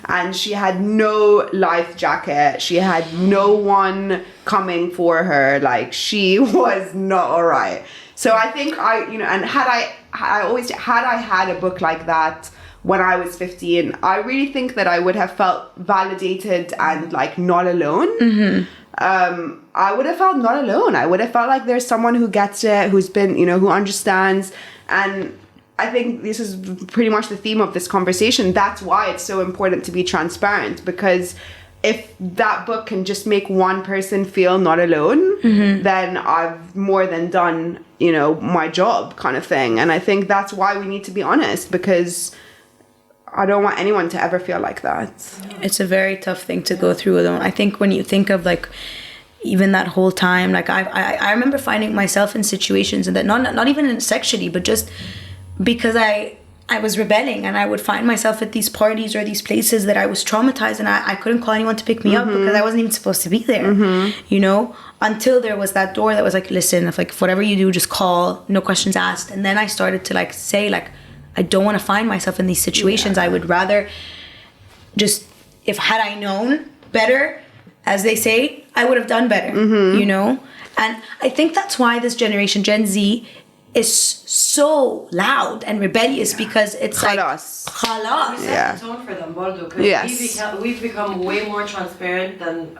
And she had no life jacket. She had no one coming for her. Like she was not all right. So I think and had I had a book like that when I was 15, I really think that I would have felt validated and like not alone. I would have felt not alone. I would have felt like there's someone who gets it, who's been, you know, who understands. And I think this is pretty much the theme of this conversation. That's why it's so important to be transparent, because if that book can just make one person feel not alone, then I've more than done, you know, my job, kind of thing. And I think that's why we need to be honest, because I don't want anyone to ever feel like that. It's a very tough thing to go through alone. I think when you think of like even that whole time, like I remember finding myself in situations, and that not even sexually, but just because I was rebelling, and I would find myself at these parties or these places that I was traumatized, and I couldn't call anyone to pick me up because I wasn't even supposed to be there, you know, until there was that door that was like, listen, if whatever you do, just call, no questions asked. And then I started to like say, like, I don't want to find myself in these situations. I would rather just, had I known better, as they say, I would have done better, you know? And I think that's why this generation, Gen Z, is so loud and rebellious, because it's Khalas. We set the tone for them, Bardo, because we've become way more transparent than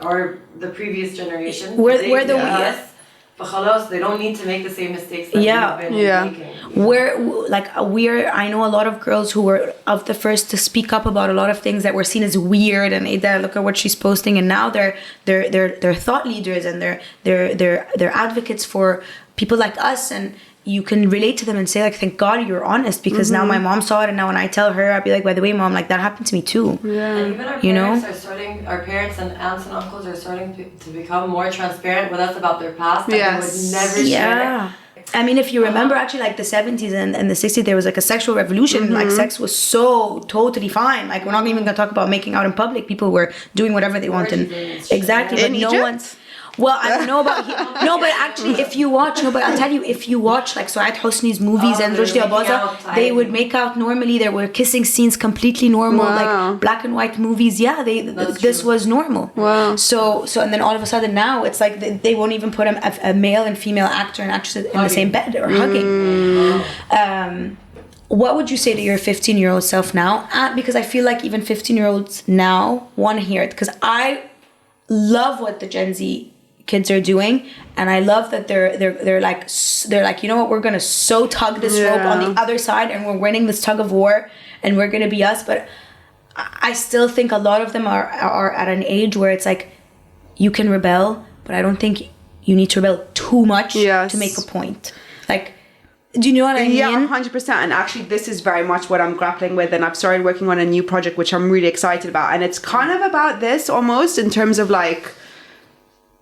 the previous generation. We're the yes, but khalas, they don't need to make the same mistakes that we've been making. I know a lot of girls who were of the first to speak up about a lot of things that were seen as weird, and look at what she's posting, and now they're thought leaders, and they're advocates for people like us, and you can relate to them and say, like, thank God you're honest, because now my mom saw it, and now when I tell her, I'll be like, by the way, mom, like that happened to me too. And even our parents and aunts and uncles are starting to become more transparent with us about their past that they would never share. I mean, if you remember, actually, like the 70s and the 60s, there was like a sexual revolution. Like sex was so totally fine. Like we're not even gonna talk about making out in public. People were doing whatever they wanted. Exactly, but no one's. Well, I don't know about no, but actually, if you watch, but I'll tell you, if you watch like Suad Hosni's movies and Rushdie Abaza, they would make out normally. There were kissing scenes, completely normal, like black and white movies. Yeah, this was normal. Wow. So, and then all of a sudden now it's like they won't even put a male and female actor and actress in the same bed or hugging. What would you say to your 15-year-old self now? Because I feel like even 15-year-olds now want to hear it, because I love what the Gen Z kids are doing, and I love that they're like, you know what, we're gonna tug this rope on the other side, and we're winning this tug of war, and we're gonna be us. But I still think a lot of them are at an age where it's like you can rebel, but I don't think you need to rebel too much to make a point. Like, do you know what I mean? Yeah, 100%. And actually, this is very much what I'm grappling with. And I've started working on a new project, which I'm really excited about. And it's kind of about this almost in terms of like,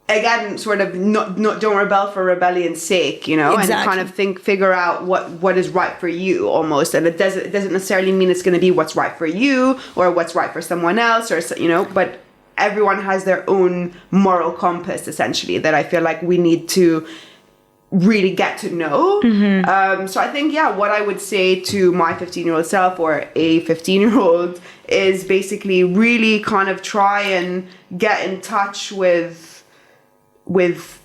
again, sort of not don't rebel for rebellion's sake, you know, and kind of figure out what is right for you almost. And it doesn't necessarily mean it's going to be what's right for you or what's right for someone else, or, you know, but everyone has their own moral compass essentially that I feel like we need to really get to know. So I think, what I would say to my 15-year-old self or a 15-year-old is basically really kind of try and get in touch with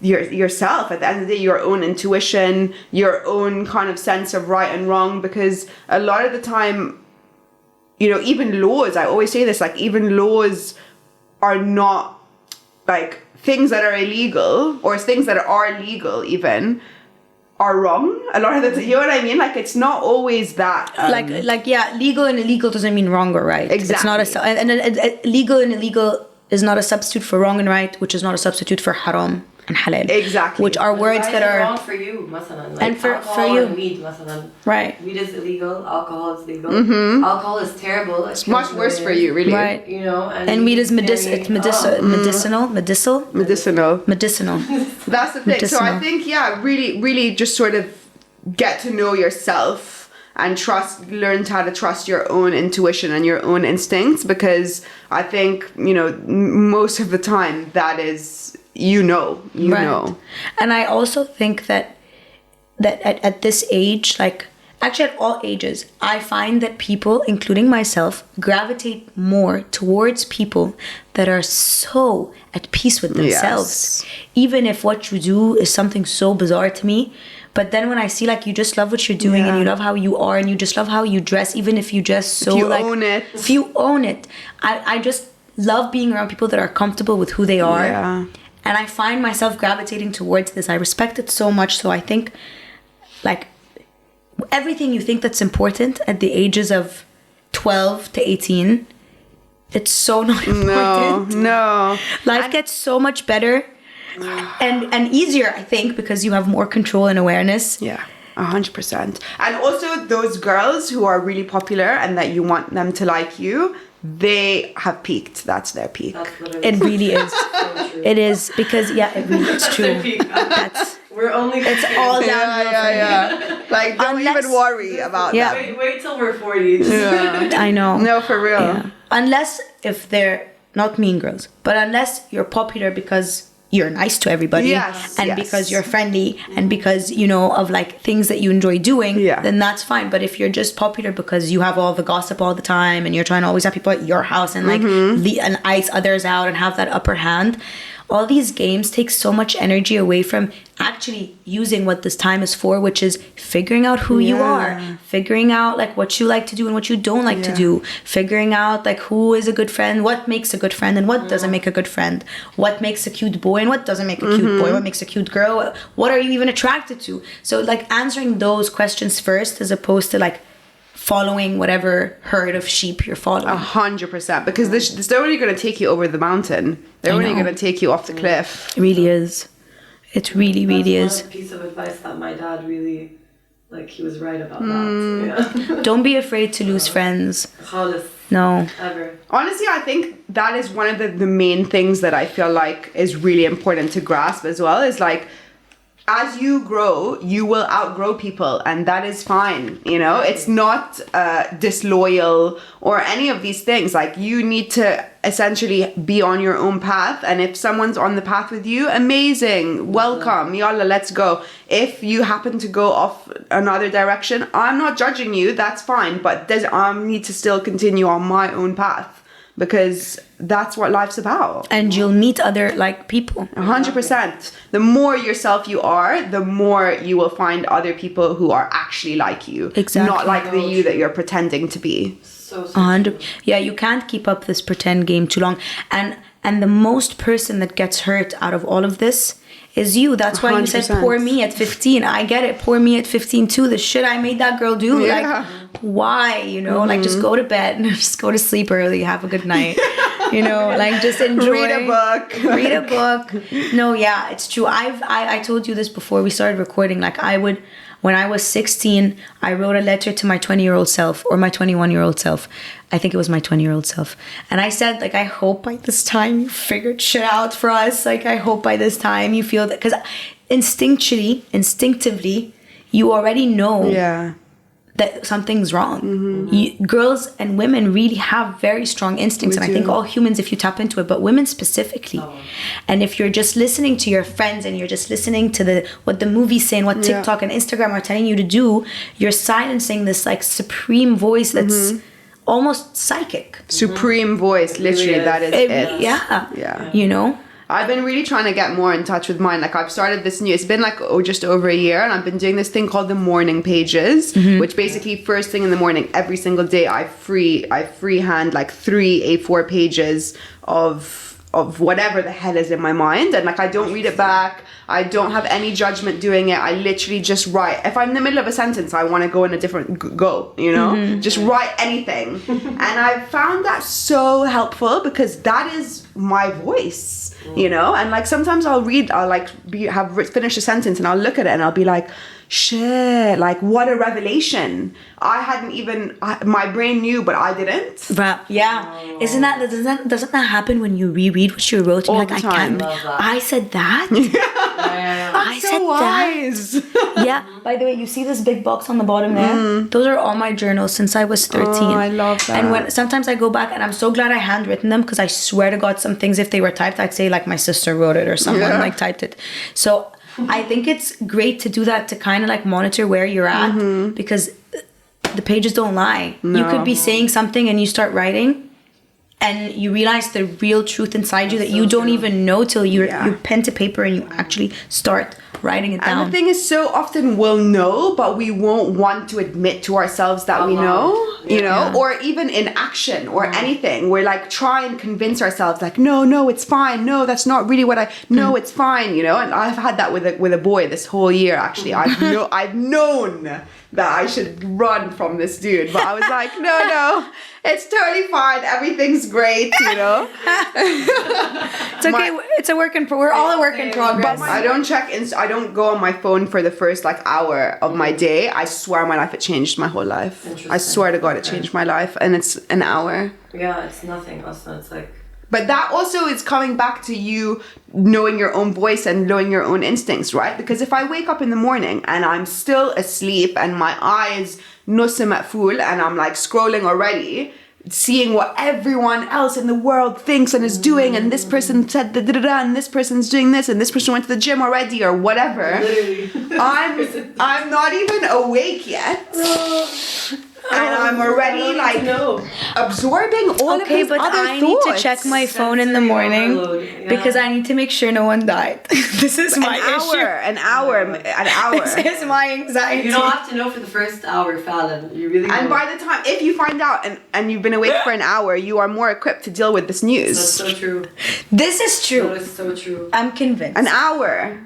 yourself at the end of the day, your own intuition, your own kind of sense of right and wrong, because a lot of the time, you know, even laws, I always say this, like even laws are not like things that are illegal or things that are legal even are wrong a lot of the time. You know what I mean? Like it's not always that legal and illegal doesn't mean wrong or right. Exactly. It's not legal and illegal is not a substitute for wrong and right, which is not a substitute for haram and halal. Exactly. Which are words that are wrong for you, masalan. Like and for you. And weed, masalan. Right. Weed is illegal, alcohol is legal. Alcohol is terrible. It's much worse for you, really. Right. You know, and weed is medicinal. Medicinal. That's the thing. Medicinal. So I think, really, really just sort of get to know yourself and learn how to trust your own intuition and your own instincts, because I think, you know, most of the time that is, you know. And I also think that at this age, like actually at all ages, I find that people, including myself, gravitate more towards people that are so at peace with themselves. Even if what you do is something so bizarre to me. But then when I see like you just love what you're doing and you love how you are and you just love how you dress, even if you dress so if you own it. I just love being around people that are comfortable with who they are. Yeah. And I find myself gravitating towards this. I respect it so much. So I think like everything you think that's important at the ages of 12 to 18, it's so not important. No. Life gets so much better. And easier, I think, because you have more control and awareness. Yeah, 100%. And also those girls who are really popular and that you want them to like you, they have peaked. That's their peak. It really is. It is, because it's true. We're only it's all downhill. Yeah. Like don't even worry about that. Wait till we're 40. I know. No, for real. Yeah. Unless if they're not mean girls, but unless you're popular because you're nice to everybody because you're friendly and because, you know, of like things that you enjoy doing, then that's fine. But if you're just popular because you have all the gossip all the time and you're trying to always have people at your house and like and ice others out and have that upper hand, all these games take so much energy away from actually using what this time is for, which is figuring out who you are, figuring out like what you like to do and what you don't like to do, figuring out like who is a good friend, what makes a good friend and what doesn't make a good friend, what makes a cute boy and what doesn't make a cute boy, what makes a cute girl, what are you even attracted to. So like answering those questions first as opposed to like following whatever herd of sheep you're following. 100%, because they're only going to take you over the mountain. They're only going to take you off the cliff. It really is. It really, really is. That's one piece of advice that my dad really, like, he was right about that. Yeah. Don't be afraid to lose friends. Khalis. No. Ever. Honestly, I think that is one of the main things that I feel like is really important to grasp as well, is like, as you grow, you will outgrow people, and that is fine. You know, it's not disloyal or any of these things. Like, you need to essentially be on your own path, and if someone's on the path with you, amazing, welcome, yalla, let's go. If you happen to go off another direction, I'm not judging you, that's fine, but I need to still continue on my own path, because that's what life's about. And you'll meet other like people. 100%. The more yourself you are, the more you will find other people who are actually like you. Exactly. Not like the you that you're pretending to be. So 100. Yeah, you can't keep up this pretend game too long. And the most person that gets hurt out of all of this is you. That's why 100%. You said poor me at 15. I get it. Poor me at 15 too. The shit I made that girl do. Yeah. Like, Why? You know, like just go to bed, just go to sleep early, have a good night. You know, like just enjoy. Read a book. Read a book. No, yeah, it's true. I told you this before we started recording. Like when I was 16, I wrote a letter to my 20-year-old self or my 21-year-old self. I think it was my 20-year-old self. And I said, like, I hope by this time you figured shit out for us. Like, I hope by this time you feel that. Because instinctively, you already know that something's wrong. Girls and women really have very strong instincts. I think all humans, if you tap into it, but women specifically. And if you're just listening to your friends and you're just listening to what the movies say and what TikTok and Instagram are telling you to do, you're silencing this like supreme voice that's almost psychic. Supreme voice, literally, that is it. Yeah. You know? I've been really trying to get more in touch with mine. Like I've started this new, it's been like just over a year, and I've been doing this thing called the morning pages, which basically first thing in the morning, every single day, I freehand like 3 A4 pages of whatever the hell is in my mind, and like I don't read it back. I don't have any judgment doing it. I literally just write. If I'm in the middle of a sentence, I want to go in a different you know, just write anything. And I found that so helpful because that is my voice, you know. And like sometimes I'll finish a sentence and I'll look at it and I'll be like, shit, like what a revelation. I hadn't even, my brain knew, but I didn't. But yeah, doesn't that happen when you reread what you wrote? And All you're like, the time. I said that? I so said wise. that? Yeah. By the way, you see this big box on the bottom there? Those are all my journals since I was 13. Oh, I love that. And sometimes I go back and I'm so glad I handwritten them because I swear to God, some things, if they were typed, I'd say like my sister wrote it or someone like typed it. So I think it's great to do that to kind of like monitor where you're at because the pages don't lie. No. You could be saying something and you start writing and you realize the real truth inside you that you don't even know till you pen to paper and you actually start writing it down. And the thing is, so often we'll know, but we won't want to admit to ourselves that we know, you know, or even in action or anything. We're like, try and convince ourselves like, no, it's fine. No, that's not really what no, it's fine, you know. And I've had that with a boy this whole year, actually. I've known that I should run from this dude, but I was like, no, it's totally fine. Everything's great, you know. It's okay. We're all a work in progress. But I don't I don't go on my phone for the first like hour of my day. I swear my life, it changed my whole life. I swear to God, it changed my life, and it's an hour. Yeah, it's nothing. Also, it's like. But that also is coming back to you knowing your own voice and knowing your own instincts, right? Because if I wake up in the morning and I'm still asleep and my eyes nusim at full and I'm like scrolling already, seeing what everyone else in the world thinks and is doing, and this person said and this person's doing this, and this person went to the gym already or whatever. I'm not even awake yet. And I'm already like absorbing all of his other thoughts. I need to check my phone in the morning because I need to make sure no one died. This is my issue. An hour. This is my anxiety. You don't have to know for the first hour, Fallon. You really. And by the time, if you find out and you've been awake for an hour, you are more equipped to deal with this news. That's so true. This is true. That is so true. I'm convinced. An hour,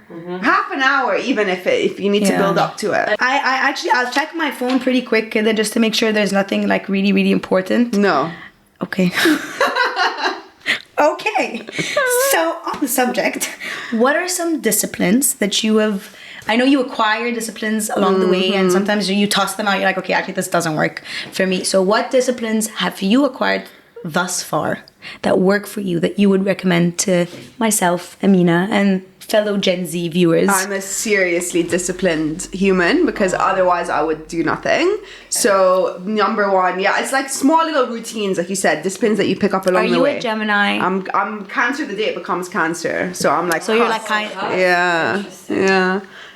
half an hour, even if you need to build up to it. I'll check my phone pretty quick just to make sure there's nothing like really, really important. No. Okay. Okay. So on the subject, what are some disciplines that you have? I know you acquire disciplines along the way, and sometimes you toss them out. You're like, okay, actually, this doesn't work for me. So what disciplines have you acquired thus far that work for you that you would recommend to myself, Amina, and fellow Gen Z viewers? I'm a seriously disciplined human because otherwise I would do nothing. So number one, it's like small little routines, like you said, disciplines that you pick up along the way. Are you a Gemini? I'm Cancer the day it becomes Cancer. So I'm like, so you're like kind. Yeah.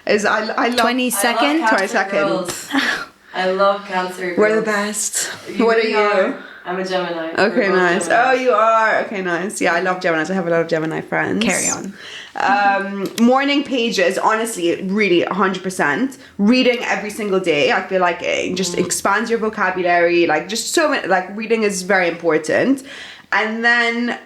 I love 22nd. 22nd. I love Cancer. We're the best. What are you? I'm a Gemini. Okay, nice. Oh, you are? Okay, nice. Yeah, I love Geminis. I have a lot of Gemini friends. Carry on. Morning pages, honestly, really 100%. Reading every single day. I feel like it just expands your vocabulary. Like, just so many, like, reading is very important. And then,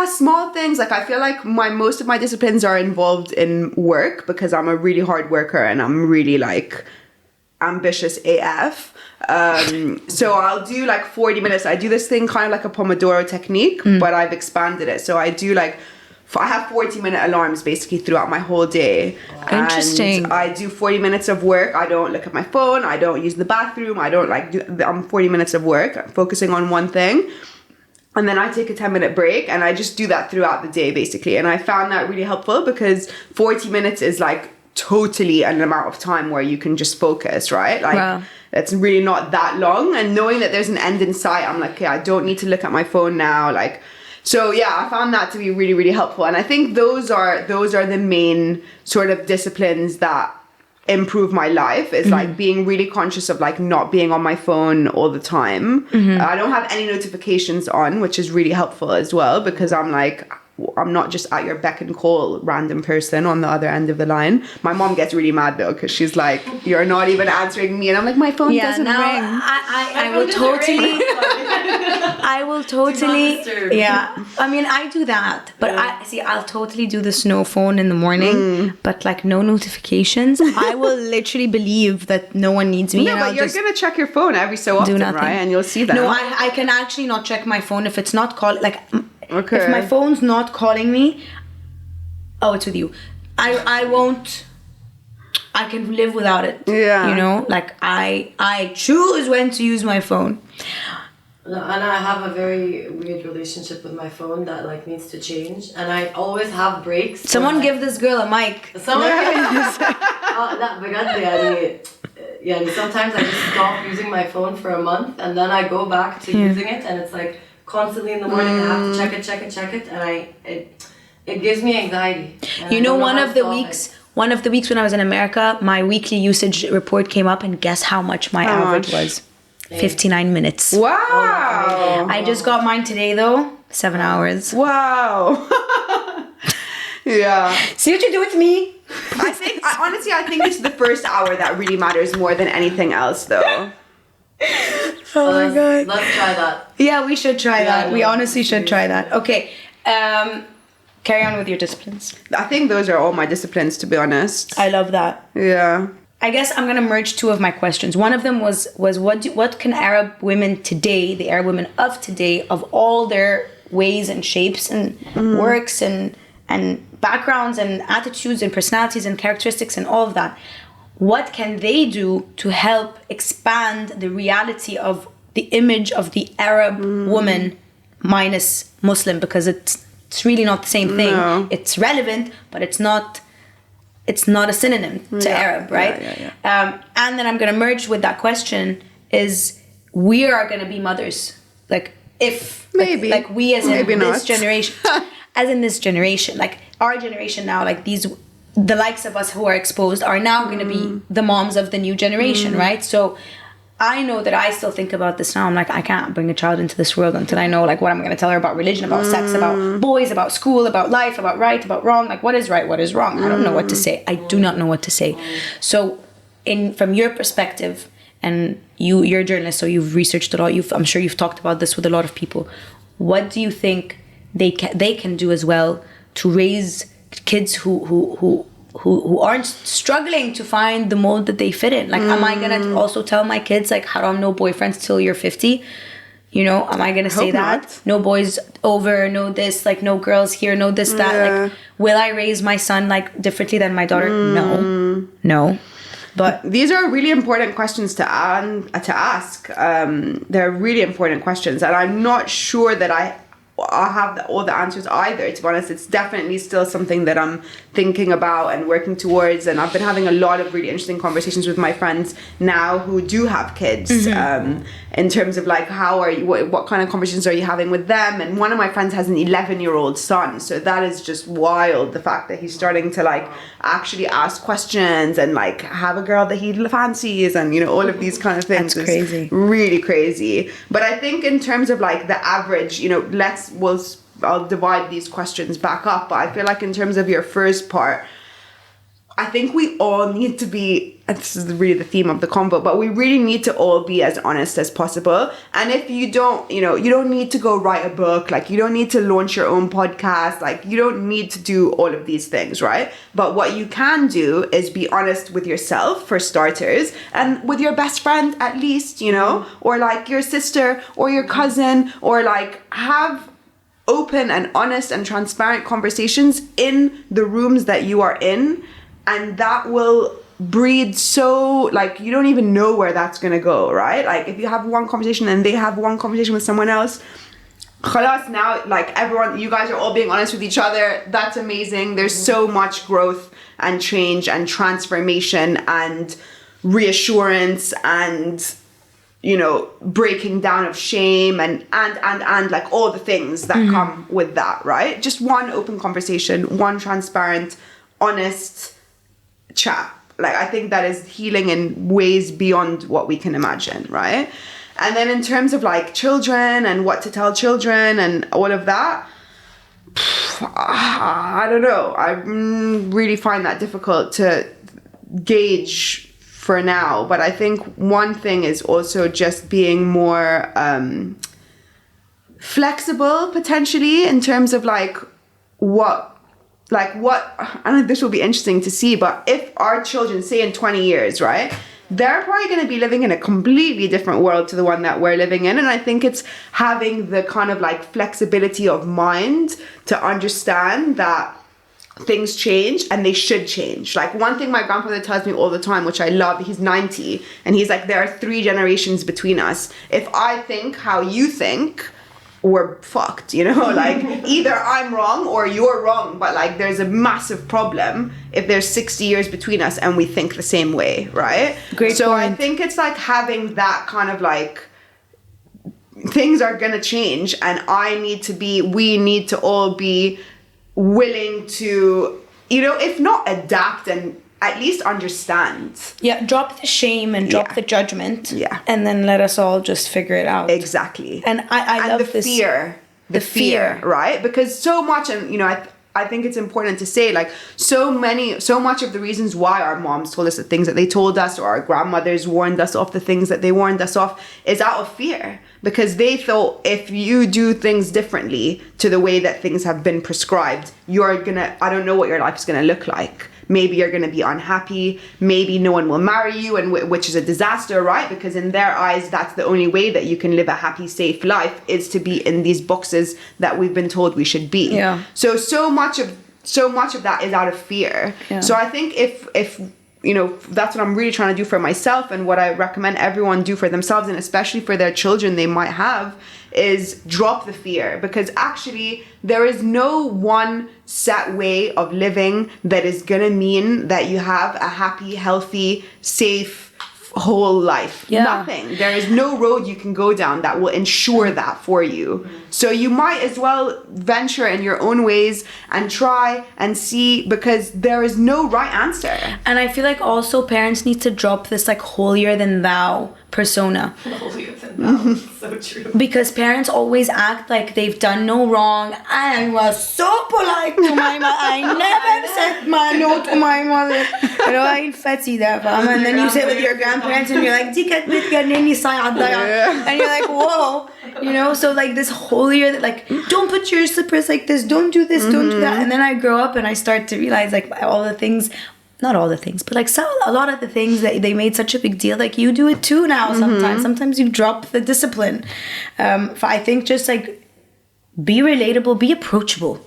small things. Like, I feel like most of my disciplines are involved in work because I'm a really hard worker and I'm really, like, ambitious AF. So I'll do like 40 minutes. I do this thing kind of like a Pomodoro technique, but I've expanded it. So I do like, I have 40-minute alarms basically throughout my whole day. Interesting. And I do 40 minutes of work. I don't look at my phone. I don't use the bathroom. I don't I'm 40 minutes of work. I'm focusing on one thing. And then I take a 10-minute break, and I just do that throughout the day basically. And I found that really helpful because 40 minutes is like totally an amount of time where you can just focus, right? Like, wow. It's really not that long. And knowing that there's an end in sight, I'm like, okay, I don't need to look at my phone now. Like, so yeah, I found that to be really, really helpful. And I think those are the main sort of disciplines that improve my life, is like being really conscious of like not being on my phone all the time. I don't have any notifications on, which is really helpful as well, because I'm like, I'm not just at your beck and call random person on the other end of the line. My mom gets really mad though, because she's like, you're not even answering me. And I'm like, my phone doesn't ring. I will totally, I will totally, yeah. I mean, I do that, but I'll totally do this no phone in the morning, but like no notifications. I will literally believe that no one needs me. No, but you're going to check your phone every so often, right? And you'll see that. No, I can actually not check my phone if it's not called, like, okay. If my phone's not calling me, oh, it's with you. I won't. I can live without it. Yeah. You know, like I choose when to use my phone. And I have a very weird relationship with my phone that like needs to change. And I always have breaks. Someone give this girl a mic. Someone yeah, sometimes I just stop using my phone for a month, and then I go back to using it, and it's like constantly in the morning I have to check it, and it gives me anxiety. You know, one of the weeks when I was in America, my weekly usage report came up, and guess how much my average was? 59 minutes. Wow. I just got mine today though. 7 hours. Wow. Yeah. See what you do with me? I think it's the first hour that really matters more than anything else though. Oh my god. Let's try that. Yeah, we should try that. We honestly should try that. Okay. Carry on with your disciplines. I think those are all my disciplines, to be honest. I love that. Yeah. I guess I'm gonna merge two of my questions. One of them was what can Arab women today, the Arab women of today, of all their ways and shapes and works and backgrounds and attitudes and personalities and characteristics and all of that, what can they do to help expand the reality of the image of the Arab woman minus Muslim, because it's really not the same thing. No. It's relevant, but it's not a synonym to Arab, right? Yeah. And then I'm going to merge with that question is, we are going to be mothers. Like, if... Maybe. Like we as Maybe in not. this generation. As in this generation. Like, our generation now, like the likes of us who are exposed are now going to be the moms of the new generation, right? So I know that I still think about this now. I'm like, I can't bring a child into this world until I know like what I'm going to tell her about religion, about sex, about boys, about school, about life, about right, about wrong. Like, what is right, what is wrong? I don't know what to say. I do not know what to say. So from your perspective, and you're a journalist, so you've researched a lot. I'm sure you've talked about this with a lot of people. What do you think they can do as well to raise kids who aren't struggling to find the mold that they fit in? Like, am I gonna also tell my kids like, haram, no boyfriends till you're 50? You know, am I gonna say that? Not. No boys over, no this, like no girls here, no this, that. Yeah. Like, will I raise my son like differently than my daughter? No. But these are really important questions to ask. They're really important questions, and I'm not sure that I have all the answers either, to be honest. It's definitely still something that I'm thinking about and working towards, and I've been having a lot of really interesting conversations with my friends now who do have kids, in terms of like, what kind of conversations are you having with them? And one of my friends has an 11-year-old son, so that is just wild, the fact that he's starting to like actually ask questions and like have a girl that he fancies, and you know, all of these kind of things. That's crazy. Really crazy. But I think in terms of like the average, you know, I'll divide these questions back up, but I feel like in terms of your first part, I think we all need to be, and this is really the theme of the convo, but we really need to all be as honest as possible. And if you don't, you don't need to go write a book, like you don't need to launch your own podcast, like you don't need to do all of these things, right? But what you can do is be honest with yourself for starters, and with your best friend at least, or like your sister or your cousin, or like have open and honest and transparent conversations in the rooms that you are in. And that will breed so, like, you don't even know where that's going to go, right? Like, if you have one conversation and they have one conversation with someone else, khalas, now, like, everyone, you guys are all being honest with each other. That's amazing. There's so much growth and change and transformation and reassurance and, breaking down of shame and like all the things that come with that, right? Just one open conversation, one transparent, honest chat. Like, I think that is healing in ways beyond what we can imagine, right? And then in terms of like children and what to tell children and all of that, I don't know. I really find that difficult to gauge for now. But I think one thing is also just being more flexible potentially in terms of like what, I don't know if this will be interesting to see, but if our children, say in 20 years, right, they're probably going to be living in a completely different world to the one that we're living in. And I think it's having the kind of like flexibility of mind to understand that things change and they should change. Like, one thing my grandfather tells me all the time, which I love, he's 90, and he's like, there are 3 generations between us. If I think how you think, we're fucked, like either I'm wrong or you're wrong, but like there's a massive problem if there's 60 years between us and we think the same way, right? Great so point. I think it's like having that kind of like, things are gonna change, and we need to all be willing to, if not adapt, and at least understand. Yeah, drop the shame and drop the judgment. Yeah. And then let us all just figure it out. Exactly. And I love the fear. The fear, right? Because so much, and I think it's important to say, like, so much of the reasons why our moms told us the things that they told us, or our grandmothers warned us of the things that they warned us of, is out of fear. Because they thought if you do things differently to the way that things have been prescribed, I don't know what your life is gonna look like. Maybe you're going to be unhappy. Maybe no one will marry you, and which is a disaster, right? Because in their eyes, that's the only way that you can live a happy, safe life, is to be in these boxes that we've been told we should be. Yeah. So much of that is out of fear. Yeah. So I think if that's what I'm really trying to do for myself, and what I recommend everyone do for themselves, and especially for their children they might have, is drop the fear. Because actually there is no one set way of living that is gonna mean that you have a happy, healthy, safe, whole life. Yeah. Nothing. There is no road you can go down that will ensure that for you. So you might as well venture in your own ways and try and see, because there is no right answer. And I feel like also parents need to drop this like holier than thou persona. Holier than thou. So true. Because parents always act like they've done no wrong. I was so polite to my mother. I never said no to my mother. And then you sit with your grandparents and you're like, and you're like, whoa. So like this holier, like, don't put your slippers like this, don't do this, don't do that. And then I grow up and I start to realize like all the things, not all the things, but like a lot of the things that they made such a big deal, like you do it too now sometimes you drop the discipline. I think just like be relatable, be approachable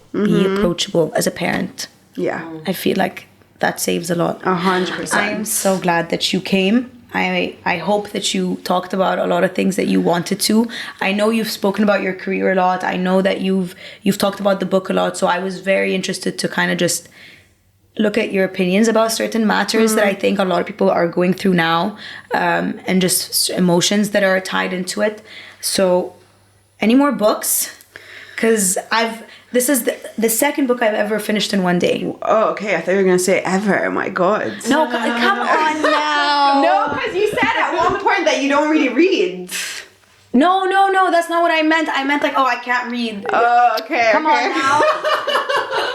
as a parent. Yeah. I feel like that saves a lot. 100%. I am so glad that you came. I hope that you talked about a lot of things that you wanted to. I know you've spoken about your career a lot. I know that you've talked about the book a lot. So I was very interested to kind of just look at your opinions about certain matters that I think a lot of people are going through now, and just emotions that are tied into it. So any more books? Because this is the second book I've ever finished in one day. Oh, okay. I thought you were going to say ever. My God. No, come on now. No, because you said at one point that you don't really read. No, that's not what I meant. I meant like, I can't read. Oh, okay. Come on now.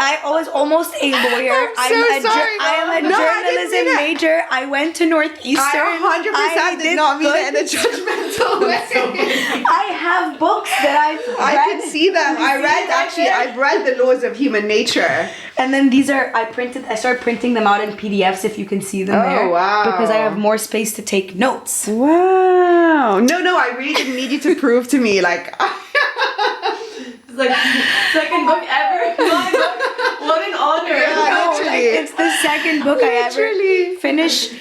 I was almost a lawyer. I'm so sorry. I am a No, I didn't mean journalism major. I went to Northeastern. I 100% did not mean it in a judgmental way. I have books that I can see them. I've read the laws of human nature. And then these are, I started printing them out in PDFs if you can see them there. Oh, wow. Because I have more space to take notes. Wow. No, I really didn't need you to prove to me, like... It's like second book ever. My book. What an honor. Yeah, literally. It's the second book I ever finish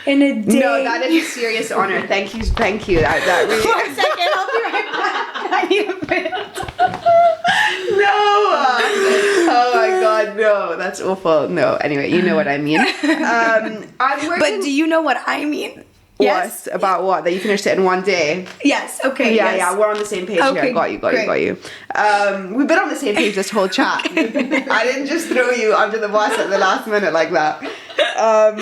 in a day. No, that is a serious honor. Thank you. That really... 1 second, I'll be right back. I need a minute. No. Oh my God, no. That's awful. No. Anyway, you know what I mean. I'm working... But do you know what I mean? Yes. What? About what? That you finished it in one day? Yes. Okay. Yeah, we're on the same page Okay, here. Got you. We've been on the same page this whole chat. I didn't just throw you under the bus at the last minute like that. I'm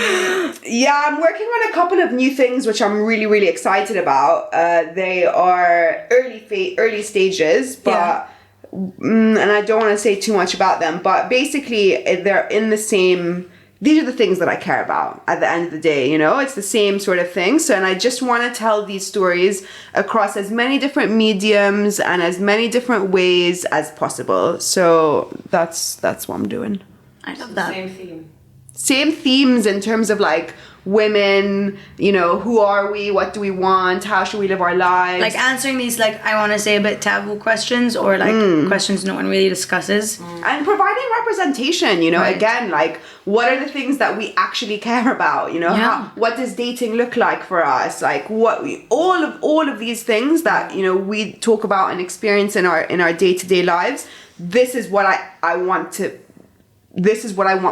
working on a couple of new things which I'm really, really excited about. They are early stages, but and I don't want to say too much about them. But basically, they're in the same. These are the things that I care about at the end of the day, you know? It's the same sort of thing. So, and I just want to tell these stories across as many different mediums and as many different ways as possible. So that's what I'm doing. I love that. Same theme. Same themes in terms of like women, you know, who are we? What do we want? How should we live our lives? Like answering these, like, I want to say a bit taboo questions or like questions no one really discusses. And providing representation, you know, Right. again, like what are the things that we actually care about, you know, what does dating look like for us? Like all of these things that, you know, we talk about and experience in our day-to-day lives. This is what I want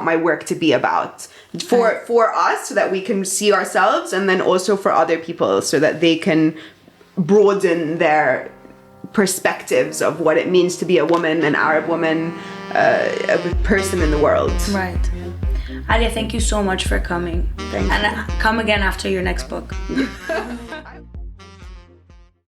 my work to be about for us, so that we can see ourselves, and then also for other people so that they can broaden their perspectives of what it means to be a woman, an Arab woman, a person in the world. Right. Alya, thank you so much for coming. Thank you. And come again after your next book.